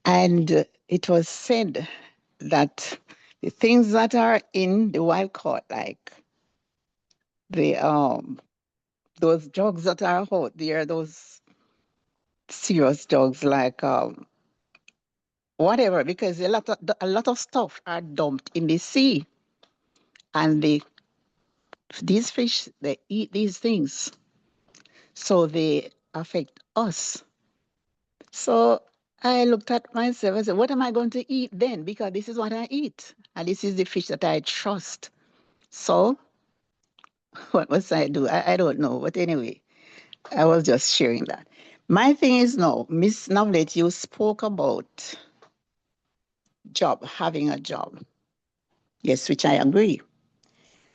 And it was said that the things that are in the wild caught, like the those drugs that are out there, those serious drugs like whatever, because a lot of stuff are dumped in the sea, and these fish they eat these things, so they affect us. So I looked at myself and said, what am I going to eat then? Because this is what I eat, and this is the fish that I trust. So what must I do? I don't know, but anyway, I was just sharing that. My thing is no, Miss Novlet, you spoke about having a job. Yes, which I agree.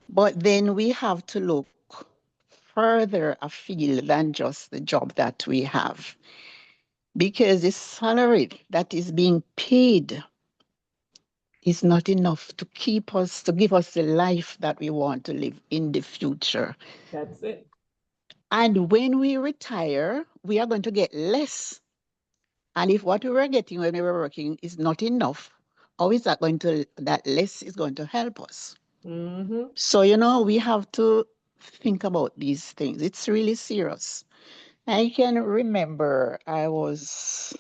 But then we have to look further afield than just the job that we have. Because the salary that is being paid is not enough to give us the life that we want to live in the future. That's it. And when we retire, we are going to get less. And if what we were getting when we were working is not enough, how is that less is going to help us? Mm-hmm. So, we have to think about these things. It's really serious. I can remember I was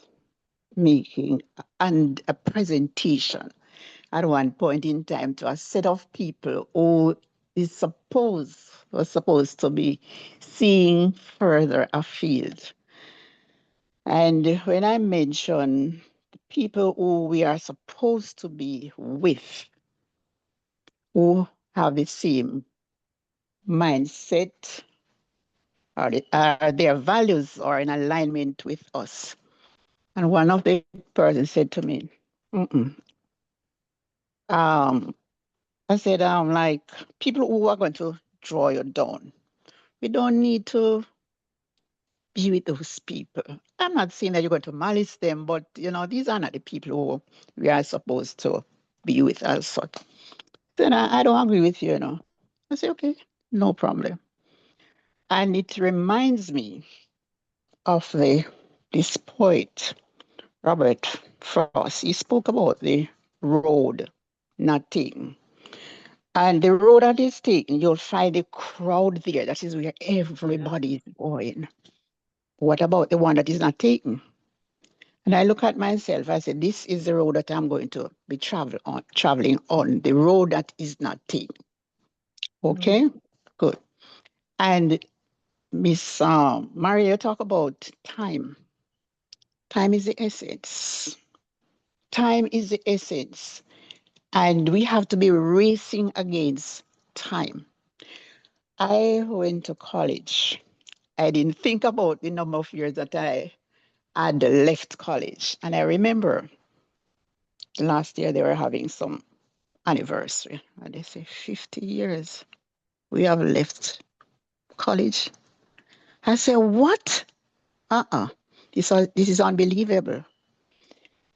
making a presentation, at one point in time to a set of people who was supposed to be seeing further afield. And when I mention the people who we are supposed to be with, who have the same mindset, or their values are in alignment with us. And one of the persons said to me, mm-mm. Um, I said, like people who are going to draw you down. We don't need to be with those people. I'm not saying that you're going to malice them, but these are not the people who we are supposed to be with as such. Then I don't agree with you. I say, okay, no problem. And it reminds me of this poet, Robert Frost. He spoke about the road not taken. And the road that is taken, you'll find a crowd there. That is where everybody is going. What about the one that is not taken? And I look at myself, I said, this is the road that I'm going to be traveling on, the road that is not taken. Okay, good. And Miss Maria talk about time. Time is the essence. Time is the essence. And we have to be racing against time. I went to college. I didn't think about the number of years that I had left college. And I remember last year they were having some anniversary. And they say 50 years we have left college. I said, what? Uh-uh. This is unbelievable.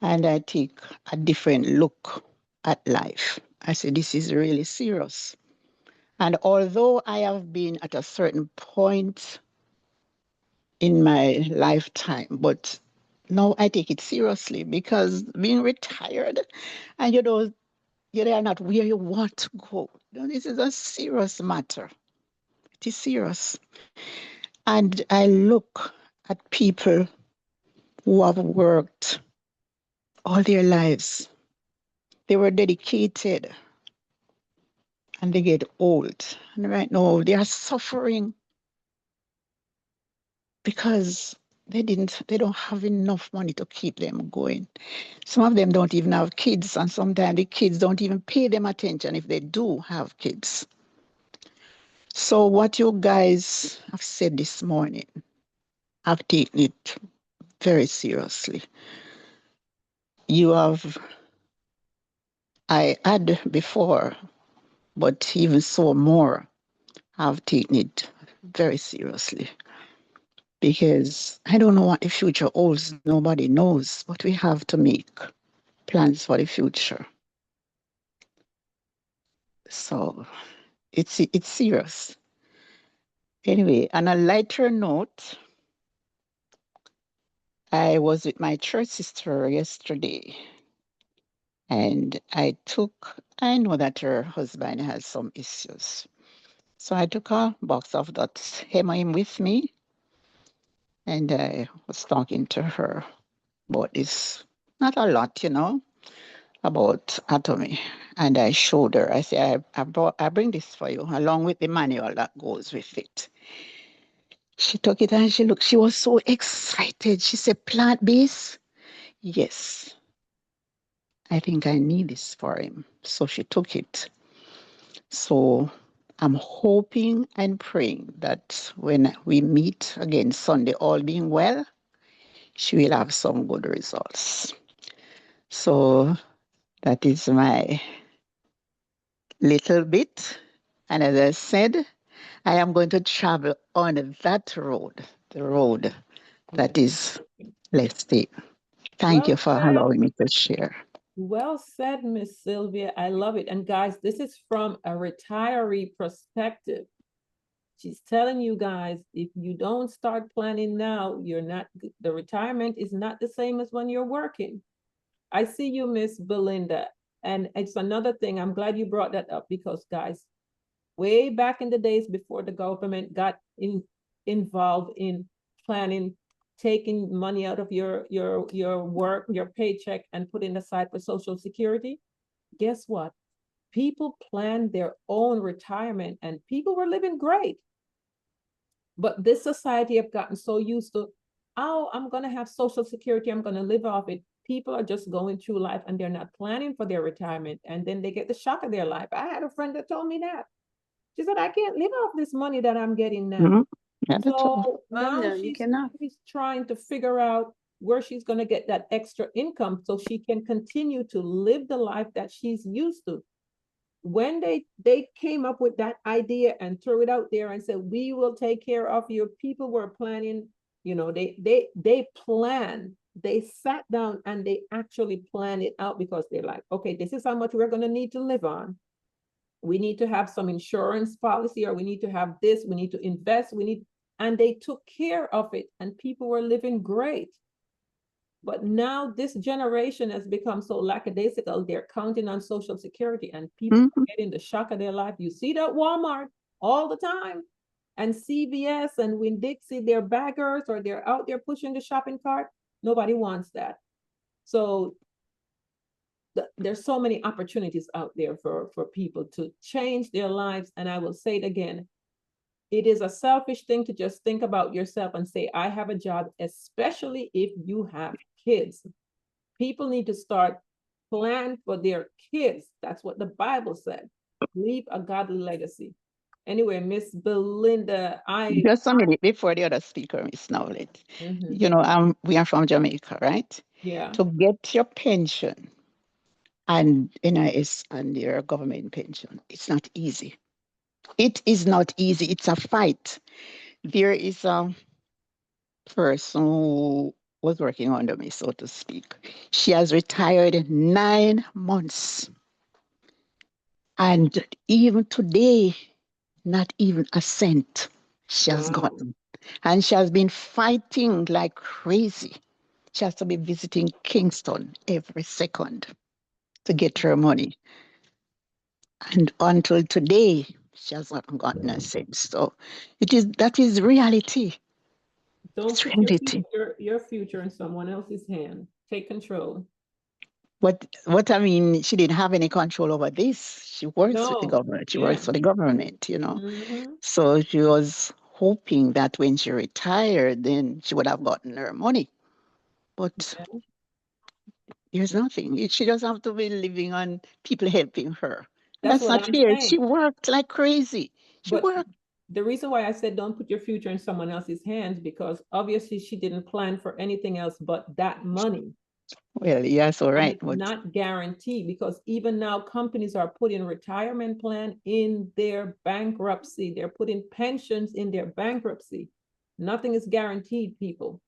And I take a different look at life. I said, this is really serious. And although I have been at a certain point in my lifetime, but now I take it seriously because being retired and you are not where you want to go. This is a serious matter. It is serious. And I look at people who have worked all their lives. They were dedicated and they get old. And right now they are suffering because they don't have enough money to keep them going. Some of them don't even have kids, and sometimes the kids don't even pay them attention if they do have kids. So what you guys have said this morning, I've taken it very seriously. You have, I had before, but even so more, I've taken it very seriously because I don't know what the future holds. Nobody knows, but we have to make plans for the future. So it's serious. Anyway, on a lighter note, I was with my church sister yesterday, and I know that her husband has some issues. So I took a box of that hemoin with me, and I was talking to her about this, not a lot, about Atomy. And I showed her, I said, I bring this for you, along with the manual that goes with it. She took it and she was so excited. She said, plant-based? Yes, I think I need this for him. So she took it. So I'm hoping and praying that when we meet again Sunday, all being well, she will have some good results. So that is my little bit. And as I said, I am going to travel on that road, the road that is less steep. Thank Well you for said. allowing me to share. Well said, Miss Sylvia. I love it. And guys, this is from a retiree perspective. She's telling you guys, if you don't start planning now, the retirement is not the same as when you're working. I see you, Miss Belinda. And it's another thing. I'm glad you brought that up because, guys, way back in the days before the government got involved in planning, taking money out of your work, your paycheck, and putting aside for Social Security, guess what? People planned their own retirement and people were living great. But this society have gotten so used to, oh, I'm going to have Social Security, I'm going to live off it. People are just going through life and they're not planning for their retirement. And then they get the shock of their life. I had a friend that told me that. She said, I can't live off this money that I'm getting now. Mhm. Not at all. So now no, you cannot. she's trying to figure out where she's going to get that extra income so she can continue to live the life that she's used to. When they came up with that idea and threw it out there and said, we will take care of you, people were planning, you know, they planned, they sat down and they actually planned it out because they're like, okay, this is how much we're going to need to live on. We need to have some insurance policy, or we need to have this, we need to invest, and they took care of it and people were living great. But now this generation has become so lackadaisical, they're counting on Social Security and people Mhm. are getting the shock of their life. You see that Walmart all the time, and CVS and Winn-Dixie, they're baggers or they're out there pushing the shopping cart. Nobody wants that. So there's so many opportunities out there for people to change their lives. And I will say it again, it is a selfish thing to just think about yourself and say, I have a job, especially if you have kids. People need to start plan for their kids. That's what the Bible said. Leave a godly legacy. Anyway, Miss Belinda, Just a minute before the other speaker, Miss Knowledge. Mhm. You know, we are from Jamaica, right? Yeah. To get your pension and NIS and your government pension, it's not easy. It is not easy. It's a fight. There is a person who was working under me, so to speak. She has retired 9 months. And even today, not even a cent she has Wow. gotten. And she has been fighting like crazy. She has to be visiting Kingston every second to get her money. And until today, she has not gotten a cent. So that is reality. Don't It's put reality. your future in someone else's hand. Take control. What I mean, she didn't have any control over this. She works with the No. government. She Yeah. works for the government, Mm-hmm. So she was hoping that when she retired, then she would have gotten her money. But Yeah. there's nothing. She doesn't have to be living on people helping her. And That's that's what not I'm fair. saying. She worked like crazy. She But worked. the reason why I said don't put your future in someone else's hands, because obviously she didn't plan for anything else but that money. Well, yes, all And right. it's But not guaranteed, because even now companies are putting retirement plan in their bankruptcy. They're putting pensions in their bankruptcy. Nothing is guaranteed, people.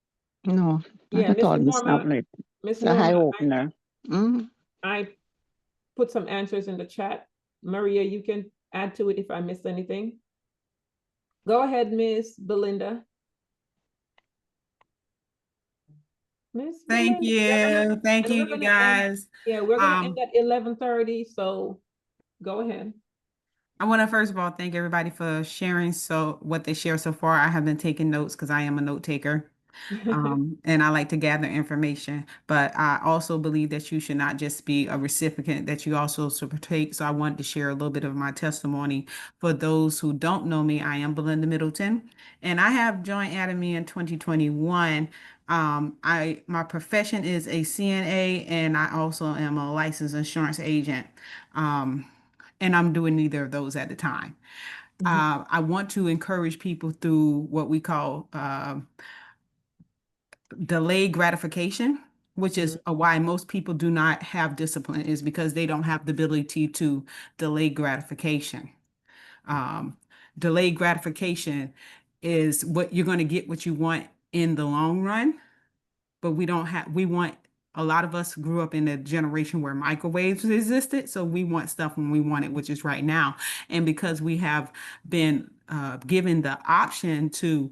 no, not Yeah, at Miss all, Miss Norma, Knowledge. Miss It's a high Norma, opener. Mm. I put some answers in the chat. Maria, you can add to it if I missed anything. Go ahead, Miss Belinda. Miss Thank Belinda, you. Thank and you, we're you gonna end. guys. Yeah, we're gonna end Um, at 11:30. So go ahead. I want to first of all thank everybody for sharing what they share so far. I have been taking notes because I am a note taker. And I like to gather information, but I also believe that you should not just be a recipient, that you also should partake. So I wanted to share a little bit of my testimony. For those who don't know me, I am Belinda Middleton, and I have joined Atomy in 2021. My profession is a CNA, and I also am a licensed insurance agent. Um, and I'm doing neither of those at the time. I want to encourage people through what we call delayed gratification, which is why most people do not have discipline, is because they don't have the ability to delay gratification. Um, Delayed gratification is what you're going to get what you want in the long run, but we want, a lot of us grew up in a generation where microwaves existed, so we want stuff when we want it, which is right now. And because we have been given the option to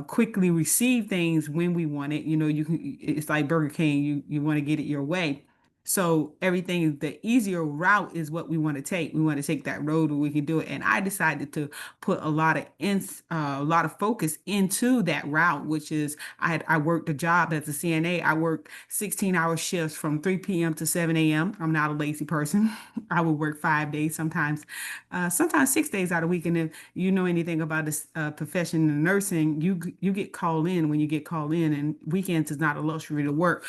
quickly receive things when we want it, it's like Burger King, you want to get it your way. So everything, the easier route is what we want to take. We want to take that road where we can do it. And I decided to put a lot of focus into that route, which is I worked a job as a CNA. I worked 16-hour shifts from 3 p.m. to 7 a.m. I'm not a lazy person. I would work 5 days, sometimes 6 days out of the week. And if you know anything about this profession in nursing, you get called in when you get called in, and weekends is not a luxury to work.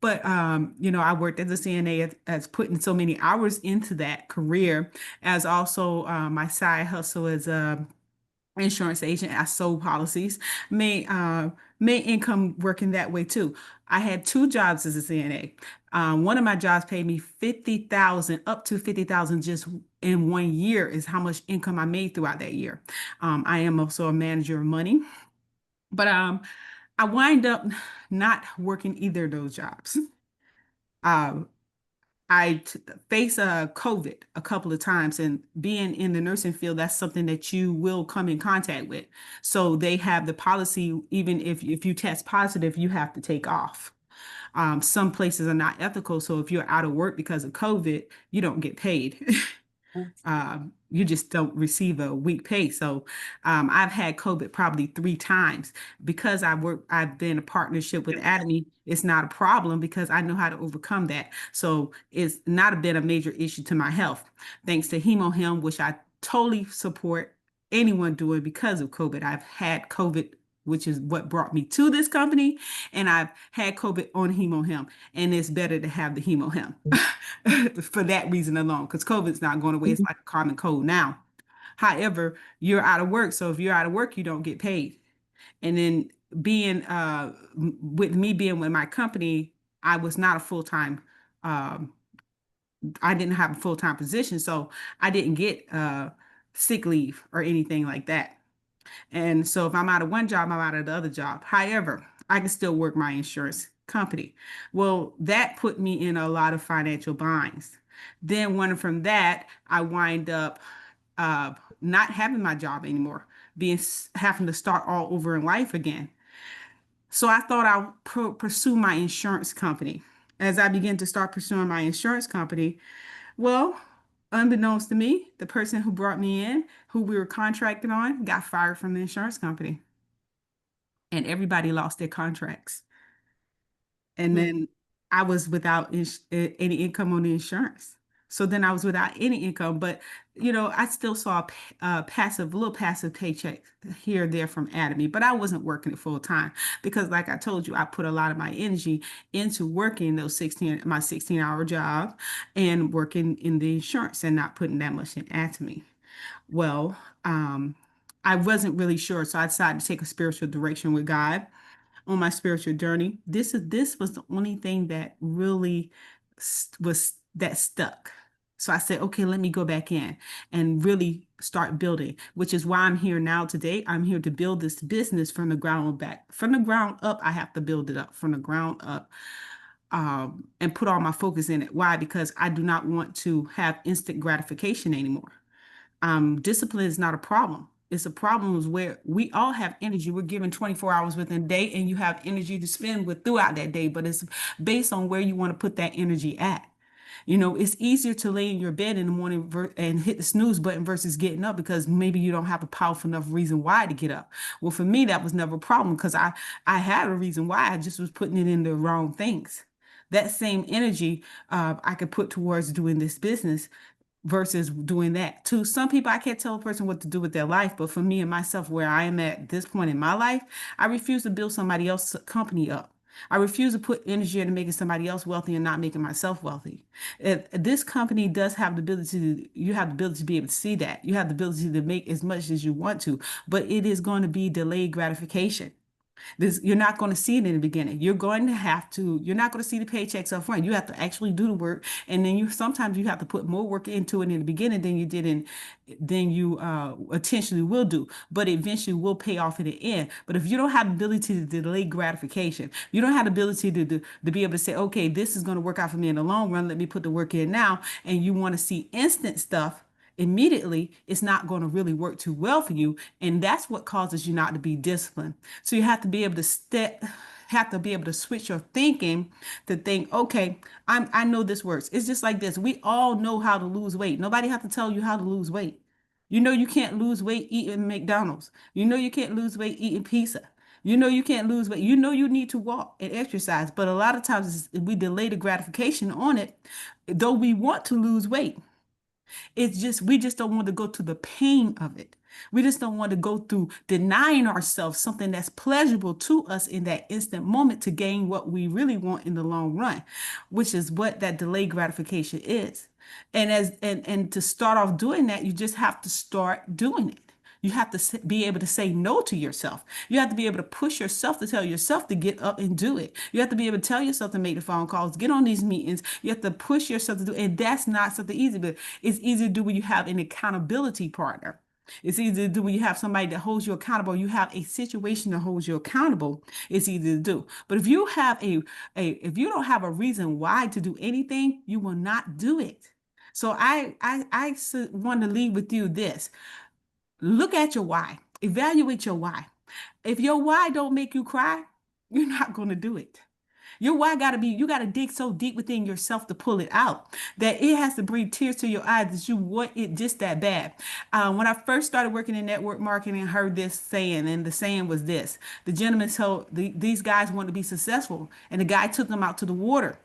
But I worked as a CNA as putting so many hours into that career, as also my side hustle as a insurance agent. I sold policies, made income working that way too. I had two jobs as a CNA. One of my jobs paid me 50,000, up to 50,000 just in 1 year is how much income I made throughout that year. I am also a manager of money, but I wind up not working either of those jobs. Um, I faced COVID a couple of times, and being in the nursing field, that's something that you will come in contact with. So they have the policy, even if you test positive, you have to take off. Some places are not ethical, so if you're out of work because of COVID, you don't get paid. You just don't receive a week pay. So I've had COVID probably 3 times because I've been a partnership with Atomy. It's not a problem because I know how to overcome that. So it's not been a major issue to my health. Thanks to HemoHim, which I totally support anyone doing because of COVID. I've had COVID, which is what brought me to this company, and I've had COVID on HemoHim, and it's better to have the HemoHim for that reason alone, because COVID's not going away. It's like a common cold now. However, you're out of work. So if you're out of work, you don't get paid. And then with me being with my company, I was not a full-time, um, I didn't have a full-time position. So I didn't get sick leave or anything like that. And so if I'm out of one job, I'm out of the other job. However, I can still work my insurance company. Well, that put me in a lot of financial binds. Then one from that, I wind up uh, not having my job anymore, having to start all over in life again. So I thought I'll pursue my insurance company. As I began to start pursuing my insurance company, well, unbeknownst to me, the person who brought me in, who we were contracted on, got fired from the insurance company, and everybody lost their contracts. And then I was without any income on the insurance. So then I was without any income, but I still saw little passive paycheck here or there from Atomy, but I wasn't working it full time because, like I told you, I put a lot of my energy into working my 16-hour job and working in the insurance and not putting that much in Atomy. Well, I wasn't really sure, so I decided to take a spiritual direction with God on my spiritual journey. This was the only thing that really was that stuck. So I said, okay, let me go back in and really start building, which is why I'm here now today. I'm here to build this business from the ground up. I have to build it up from the ground up, and put all my focus in it. Why? Because I do not want to have instant gratification anymore. Discipline is not a problem. It's a problem is where we all have energy. We're given 24 hours within a day, and you have energy to spend with throughout that day, but it's based on where you want to put that energy at. It's easier to lay in your bed in the morning and hit the snooze button versus getting up because maybe you don't have a powerful enough reason why to get up. Well, for me, that was never a problem because I had a reason why. I just was putting it in the wrong things. That same energy I could put towards doing this business versus doing that. To some people, I can't tell a person what to do with their life, but for me and myself, where I am at this point in my life, I refuse to build somebody else's company up. I refuse to put energy into making somebody else wealthy and not making myself wealthy. This company does have the ability you have the ability to be able to see that. You have the ability to make as much as you want to, but it is going to be delayed gratification. You're not going to see it in the beginning. You're not going to see the paychecks up front. You have to actually do the work. And then sometimes you have to put more work into it in the beginning than you intentionally will do. But it eventually will pay off in the end. But if you don't have the ability to delay gratification, you don't have the ability to be able to say, okay, this is going to work out for me in the long run. Let me put the work in now. And you want to see instant stuff immediately, it's not going to really work too well for you. And that's what causes you not to be disciplined. So you have to be able to have to be able to switch your thinking to think, okay, I know this works. It's just like this. We all know how to lose weight. Nobody have to tell you how to lose weight. You know you can't lose weight eating McDonald's. You know you can't lose weight eating pizza. You know you can't lose weight. You know you need to walk and exercise. But a lot of times we delay the gratification on it, though we want to lose weight. It's just, we just don't want to go to the pain of it. We just don't want to go through denying ourselves something that's pleasurable to us in that instant moment to gain what we really want in the long run, which is what that delayed gratification is. And to start off doing that, you just have to start doing it. You have to be able to say no to yourself. You have to be able to push yourself to tell yourself to get up and do it. You have to be able to tell yourself to make the phone calls, get on these meetings. You have to push yourself to do it. And that's not something easy, but it's easy to do when you have an accountability partner. It's easy to do when you have somebody that holds you accountable. You have a situation that holds you accountable. It's easy to do. But if you have if you don't have a reason why to do anything, you will not do it. So I want to leave with you this. Look at your why. Evaluate your why. If your why don't make you cry, you're not going to do it. Your why got to be, you got to dig so deep within yourself to pull it out that it has to bring tears to your eyes that you want it just that bad. When I first started working in network marketing, I heard this saying, and the saying was this. The gentleman told these guys want to be successful, and the guy took them out to the water.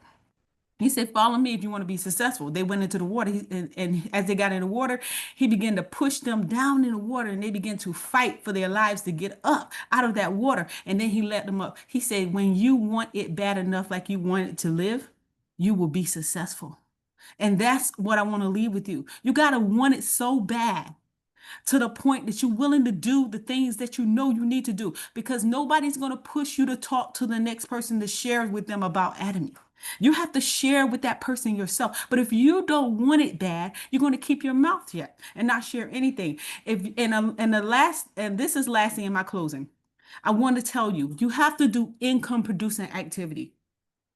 He said, follow me if you want to be successful. They went into the water. And as they got in the water, he began to push them down in the water, and they began to fight for their lives to get up out of that water. And then he let them up. He said, when you want it bad enough, like you want it to live, you will be successful. And that's what I want to leave with you. You got to want it so bad to the point that you're willing to do the things that you know you need to do, because nobody's going to push you to talk to the next person to share with them about Atomy. You have to share with that person yourself. But if you don't want it bad, you're going to keep your mouth shut and not share anything. And this is lastly in my closing. I want to tell you, you have to do income producing activity.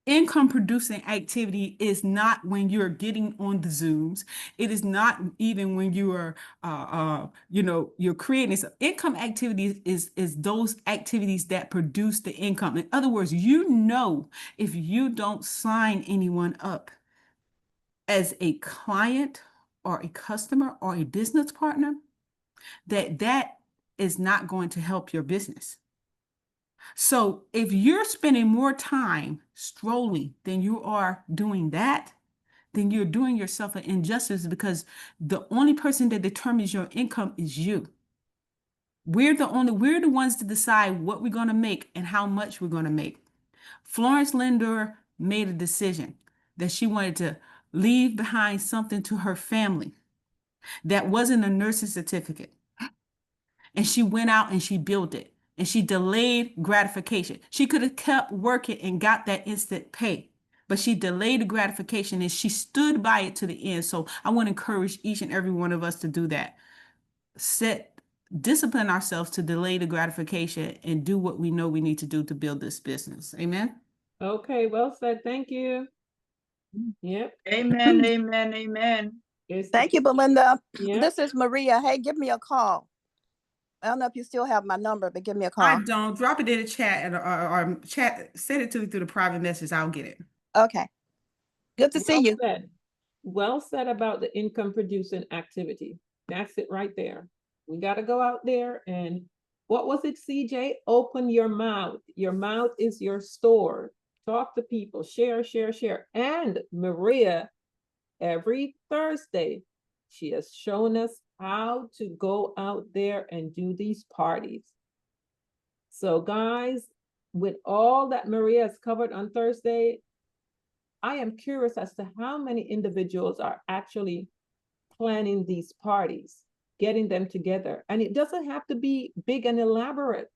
Income producing activity is not when you're getting on the Zooms. It is not even when you are, you're creating some income activities. Is those activities that produce the income. In other words, if you don't sign anyone up as a client or a customer or a business partner, that is not going to help your business. So if you're spending more time strolling than you are doing that, then you're doing yourself an injustice, because the only person that determines your income is you. We're the ones to decide what we're going to make and how much we're going to make. Florence Lindor made a decision that she wanted to leave behind something to her family that wasn't a nursing certificate. And she went out and she built it. And she delayed gratification. She could have kept working and got that instant pay, but she delayed the gratification and she stood by it to the end. So I want to encourage each and every one of us to do that. Discipline ourselves to delay the gratification and do what we know we need to do to build this business. Amen. Okay, well said. Thank you. Yep. Amen, amen, amen. Thank you, Belinda. Yeah. This is Maria. Hey, give me a call. I don't know if you still have my number, but give me a call. I don't. Drop it in the chat or chat. Send it to me through the private message. I'll get it. Okay. Good to see you. Well said about the income producing activity. That's it right there. We got to go out there and what was it, CJ? Open your mouth. Your mouth is your store. Talk to people, share, share, share. And Maria, every Thursday, she has shown us how to go out there and do these parties. So guys, with all that Maria has covered on Thursday, I am curious as to how many individuals are actually planning these parties, getting them together. And it doesn't have to be big and elaborate.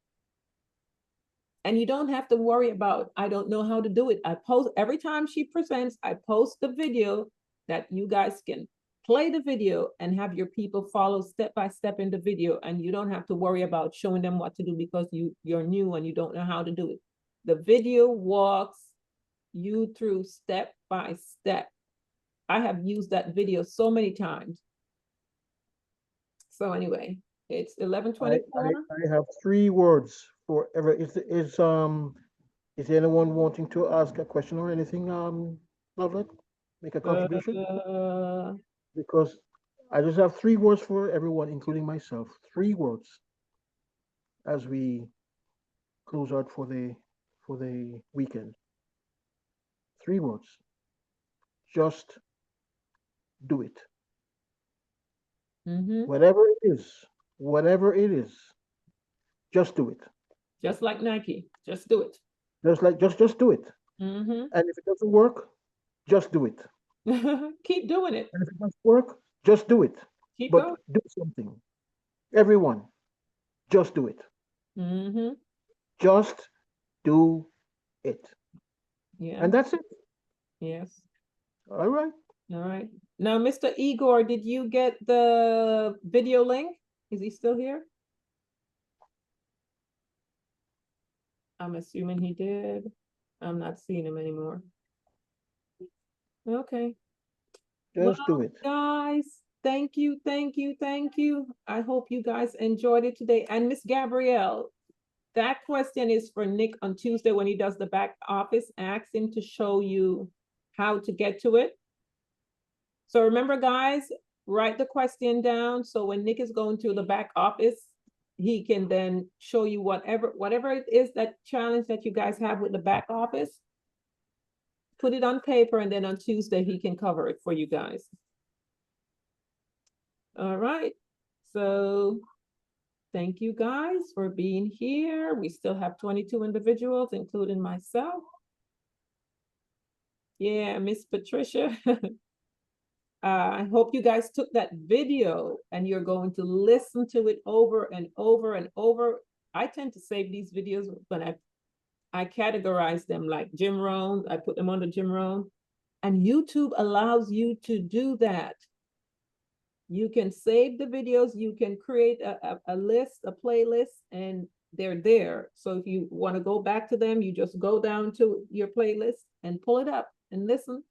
And you don't have to worry about, I don't know how to do it. I post every time she presents, I post the video that you guys can play the video and have your people follow step by step in the video. And you don't have to worry about showing them what to do because you're new and you don't know how to do it. The video walks you through step by step. I have used that video so many times. So anyway, it's 11:24. I have 3 words for ever. It's Is there anyone wanting to ask a question or anything, Lovelet? Make a contribution? Uh, Because I just have 3 words for everyone, including myself. 3 words as we close out for the weekend. 3 words. Just do it. mhm. Whatever it is, just do it. Just like Nike, just do it. Just do it. Hmm. And if it doesn't work, just do it. Keep doing it. And if it doesn't work, just do it. Keep But going. do something. Everyone, just do it. Hmm. Just do it. Yeah. And that's it. Yes. All right. All right. Now, Mr. Igor, did you get the video link? Is he still here? I'm assuming he did. I'm not seeing him anymore. Okay. Well, Just do it. guys, thank you, thank you, thank you. I hope you guys enjoyed it today. And Miss Gabrielle, that question is for Nick on Tuesday when he does the back office. Ask him to show you how to get to it. So remember, guys, write the question down. So when Nick is going through the back office, he can then show you whatever it is, that challenge that you guys have with the back office. Put it on paper, and then on Tuesday he can cover it for you guys. All right. So thank you guys for being here. We still have 22 individuals, including myself. Yeah, Miss Patricia. I hope you guys took that video and you're going to listen to it over and over and over. I tend to save these videos when I categorize them like Jim Rohn. I put them under Jim Rohn. And YouTube allows you to do that. You can save the videos, you can create a list, a playlist, and they're there. So if you want to go back to them, you just go down to your playlist and pull it up and listen.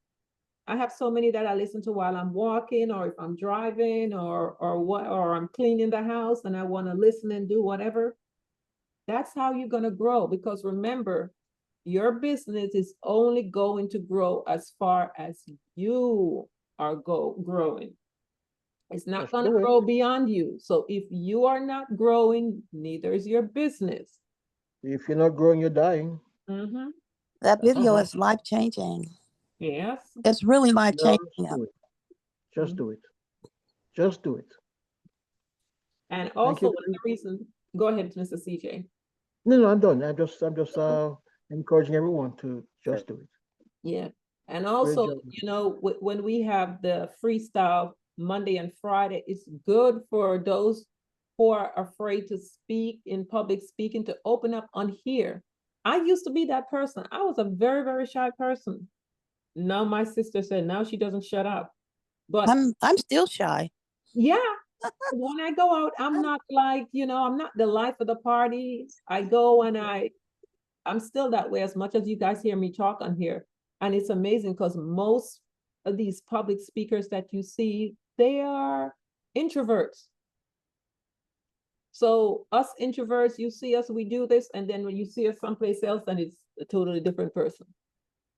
I have so many that I listen to while I'm walking, or if I'm driving, or I'm cleaning the house and I want to listen and do whatever. That's how you're going to grow, because remember, your business is only going to grow as far as you are growing. It's not Just going to do it. grow beyond you. So if you are not growing, neither is your business. If you're not growing, you're dying. Mm-hmm. That That's video all. is life changing. Yes. It's really life Just changing. do it. Just Mhm. do it. Just do it. And Thank also you. the reason, go ahead, Mr. CJ. No, I'm done. I'm just encouraging everyone to just do it. Yeah. And Great also, job. when we have the freestyle Monday and Friday, it's good for those who are afraid to speak in public speaking to open up on here. I used to be that person. I was a very, very shy person. Now my sister said now she doesn't shut up. But I'm still shy. yeah, when I go out, I'm not like, I'm not the life of the party. I go and I'm still that way as much as you guys hear me talk on here. And it's amazing because most of these public speakers that you see, they are introverts. So us introverts, you see us, we do this, and then when you see us someplace else, then it's a totally different person.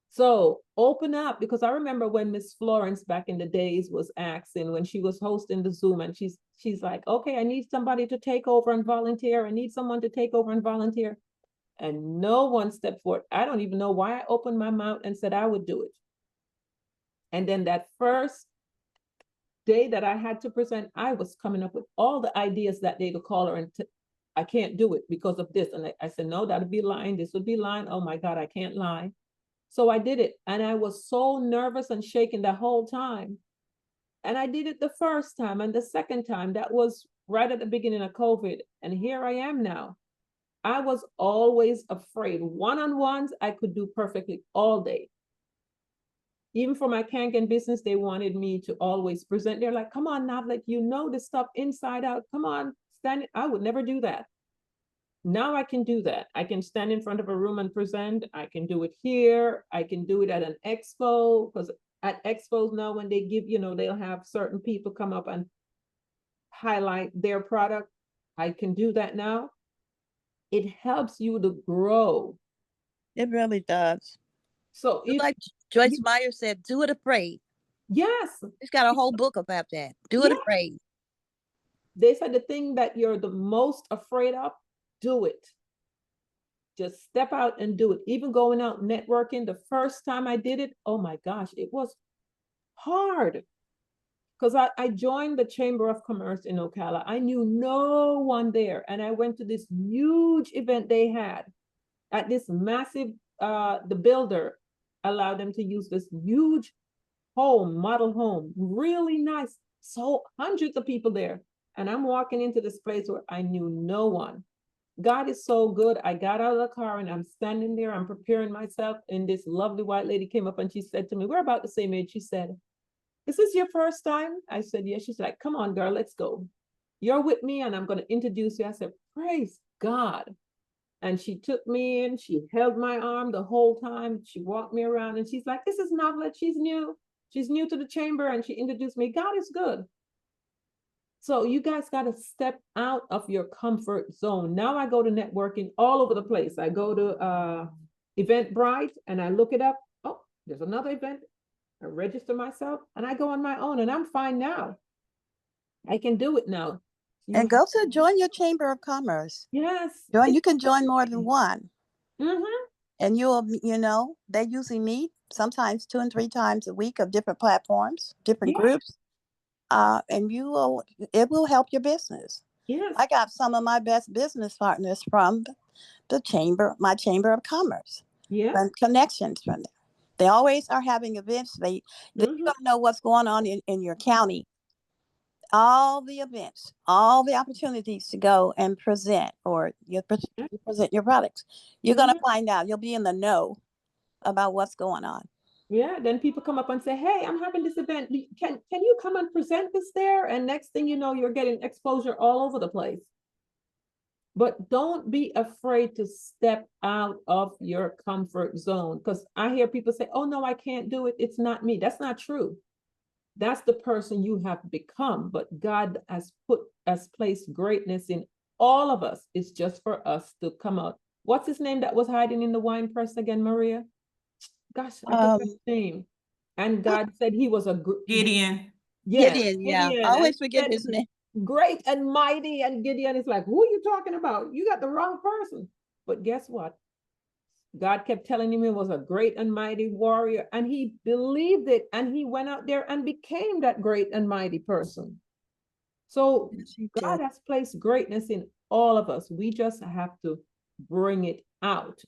So open up, because I remember when Miss Florence back in the days was asking when she was hosting the Zoom, and she's like, okay, I need somebody to take over and volunteer. I need someone to take over and volunteer. And no one stepped forward. I don't even know why I opened my mouth and said I would do it. And then that first day that I had to present, I was coming up with all the ideas that day to call her, and I can't do it because of this. And I said, no, that'd be lying. This would be lying. Oh my God, I can't lie. So I did it. And I was so nervous and shaking the whole time. And I did it the first time, and the second time, that was right at the beginning of COVID. And here I am now. I was always afraid. One-on-ones, I could do perfectly all day. Even for my Kangen business, they wanted me to always present. They're like, come on, Navlet, you know this stuff inside out. Come on, stand it. I would never do that. Now I can do that. I can stand in front of a room and present. I can do it here. I can do it at an expo, because at expos now, when they give, they'll have certain people come up and highlight their product. I can do that now. It helps you to grow. It really does. So if Like Joyce Meyer said, do it afraid. yes, She's got a whole book about that. Do it yeah, afraid. they said the thing that you're the most afraid of, do it. Just step out and do it. Even going out networking, the first time I did it, oh my gosh, it was hard. Because I joined the Chamber of Commerce in Ocala. I knew no one there. And I went to this huge event they had at this massive, the builder allowed them to use this huge home, model home, really nice. So hundreds of people there. And I'm walking into this place where I knew no one. God is so good. I got out of the car and I'm standing there. I'm preparing myself. And this lovely white lady came up and she said to me, we're about the same age. She said, is this your first time? I said, yes. She's like, come on, girl, let's go. You're with me and I'm going to introduce you. I said, praise God. And she took me in. She held my arm the whole time. She walked me around and she's like, this is Novelet. She's new. She's new to the chamber. And she introduced me. God is good. So you guys got to step out of your comfort zone. Now I go to networking all over the place. I go to Eventbrite and I look it up. Oh, there's another event. I register myself and I go on my own and I'm fine now. I can do it now. And go to join your Chamber of Commerce. Yes. You can join more than one. Mm-hmm. And they usually meet sometimes 2 and 3 times a week of different platforms, different groups. And it will help your business. Yes. I got some of my best business partners from my Chamber of Commerce. Yeah. And connections from there. They always are having events. They don't know what's going on in your county. All the events, all the opportunities to go and present or you present your products. You're going to find out. You'll be in the know about what's going on. Yeah, then people come up and say, hey, I'm having this event. Can you come and present this there? And next thing you know, you're getting exposure all over the place. But don't be afraid to step out of your comfort zone. Because I hear people say, oh, no, I can't do it. It's not me. That's not true. That's the person you have become. But God has placed greatness in all of us. It's just for us to come out. What's his name that was hiding in the wine press again, Maria? Gosh, I forgot his name. And God said he was Gideon. Yes, Gideon, yeah. I always forget his name. Great and mighty. And Gideon is like, who are you talking about? You got the wrong person. But guess what? God kept telling him he was a great and mighty warrior, and he believed it, and he went out there and became that great and mighty person. So God has placed greatness in all of us. We just have to bring it out.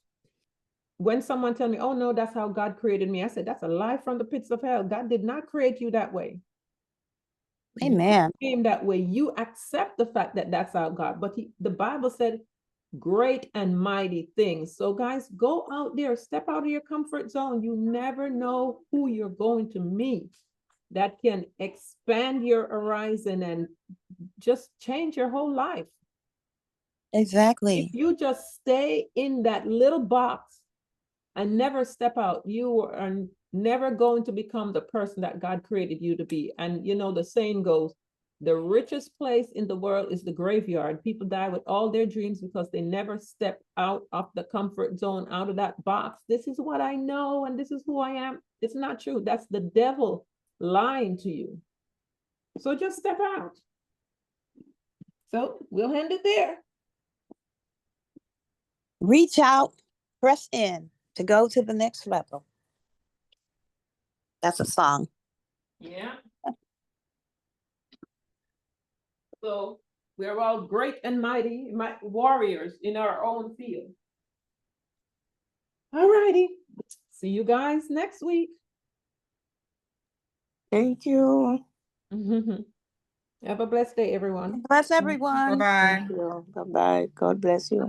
When someone tell me, oh no, that's how God created me, I said, that's a lie from the pits of hell. God did not create you that way. Amen. You came that way. You accept the fact that that's how God, but the Bible said great and mighty things. So guys, go out there, step out of your comfort zone. You never know who you're going to meet that can expand your horizon and just change your whole life. Exactly. If you just stay in that little box and never step out, you are never going to become the person that God created you to be. And the saying goes, the richest place in the world is the graveyard. People die with all their dreams because they never step out of the comfort zone, out of that box. This is what I know and this is who I am. It's not true. That's the devil lying to you. So just step out. So we'll end it there. Reach out, press in to go to the next level. That's a song. Yeah. So we're all great and mighty warriors in our own field. All righty. See you guys next week. Thank you. Have a blessed day, everyone. Bless everyone. Bye-bye. Bye-bye. God bless you.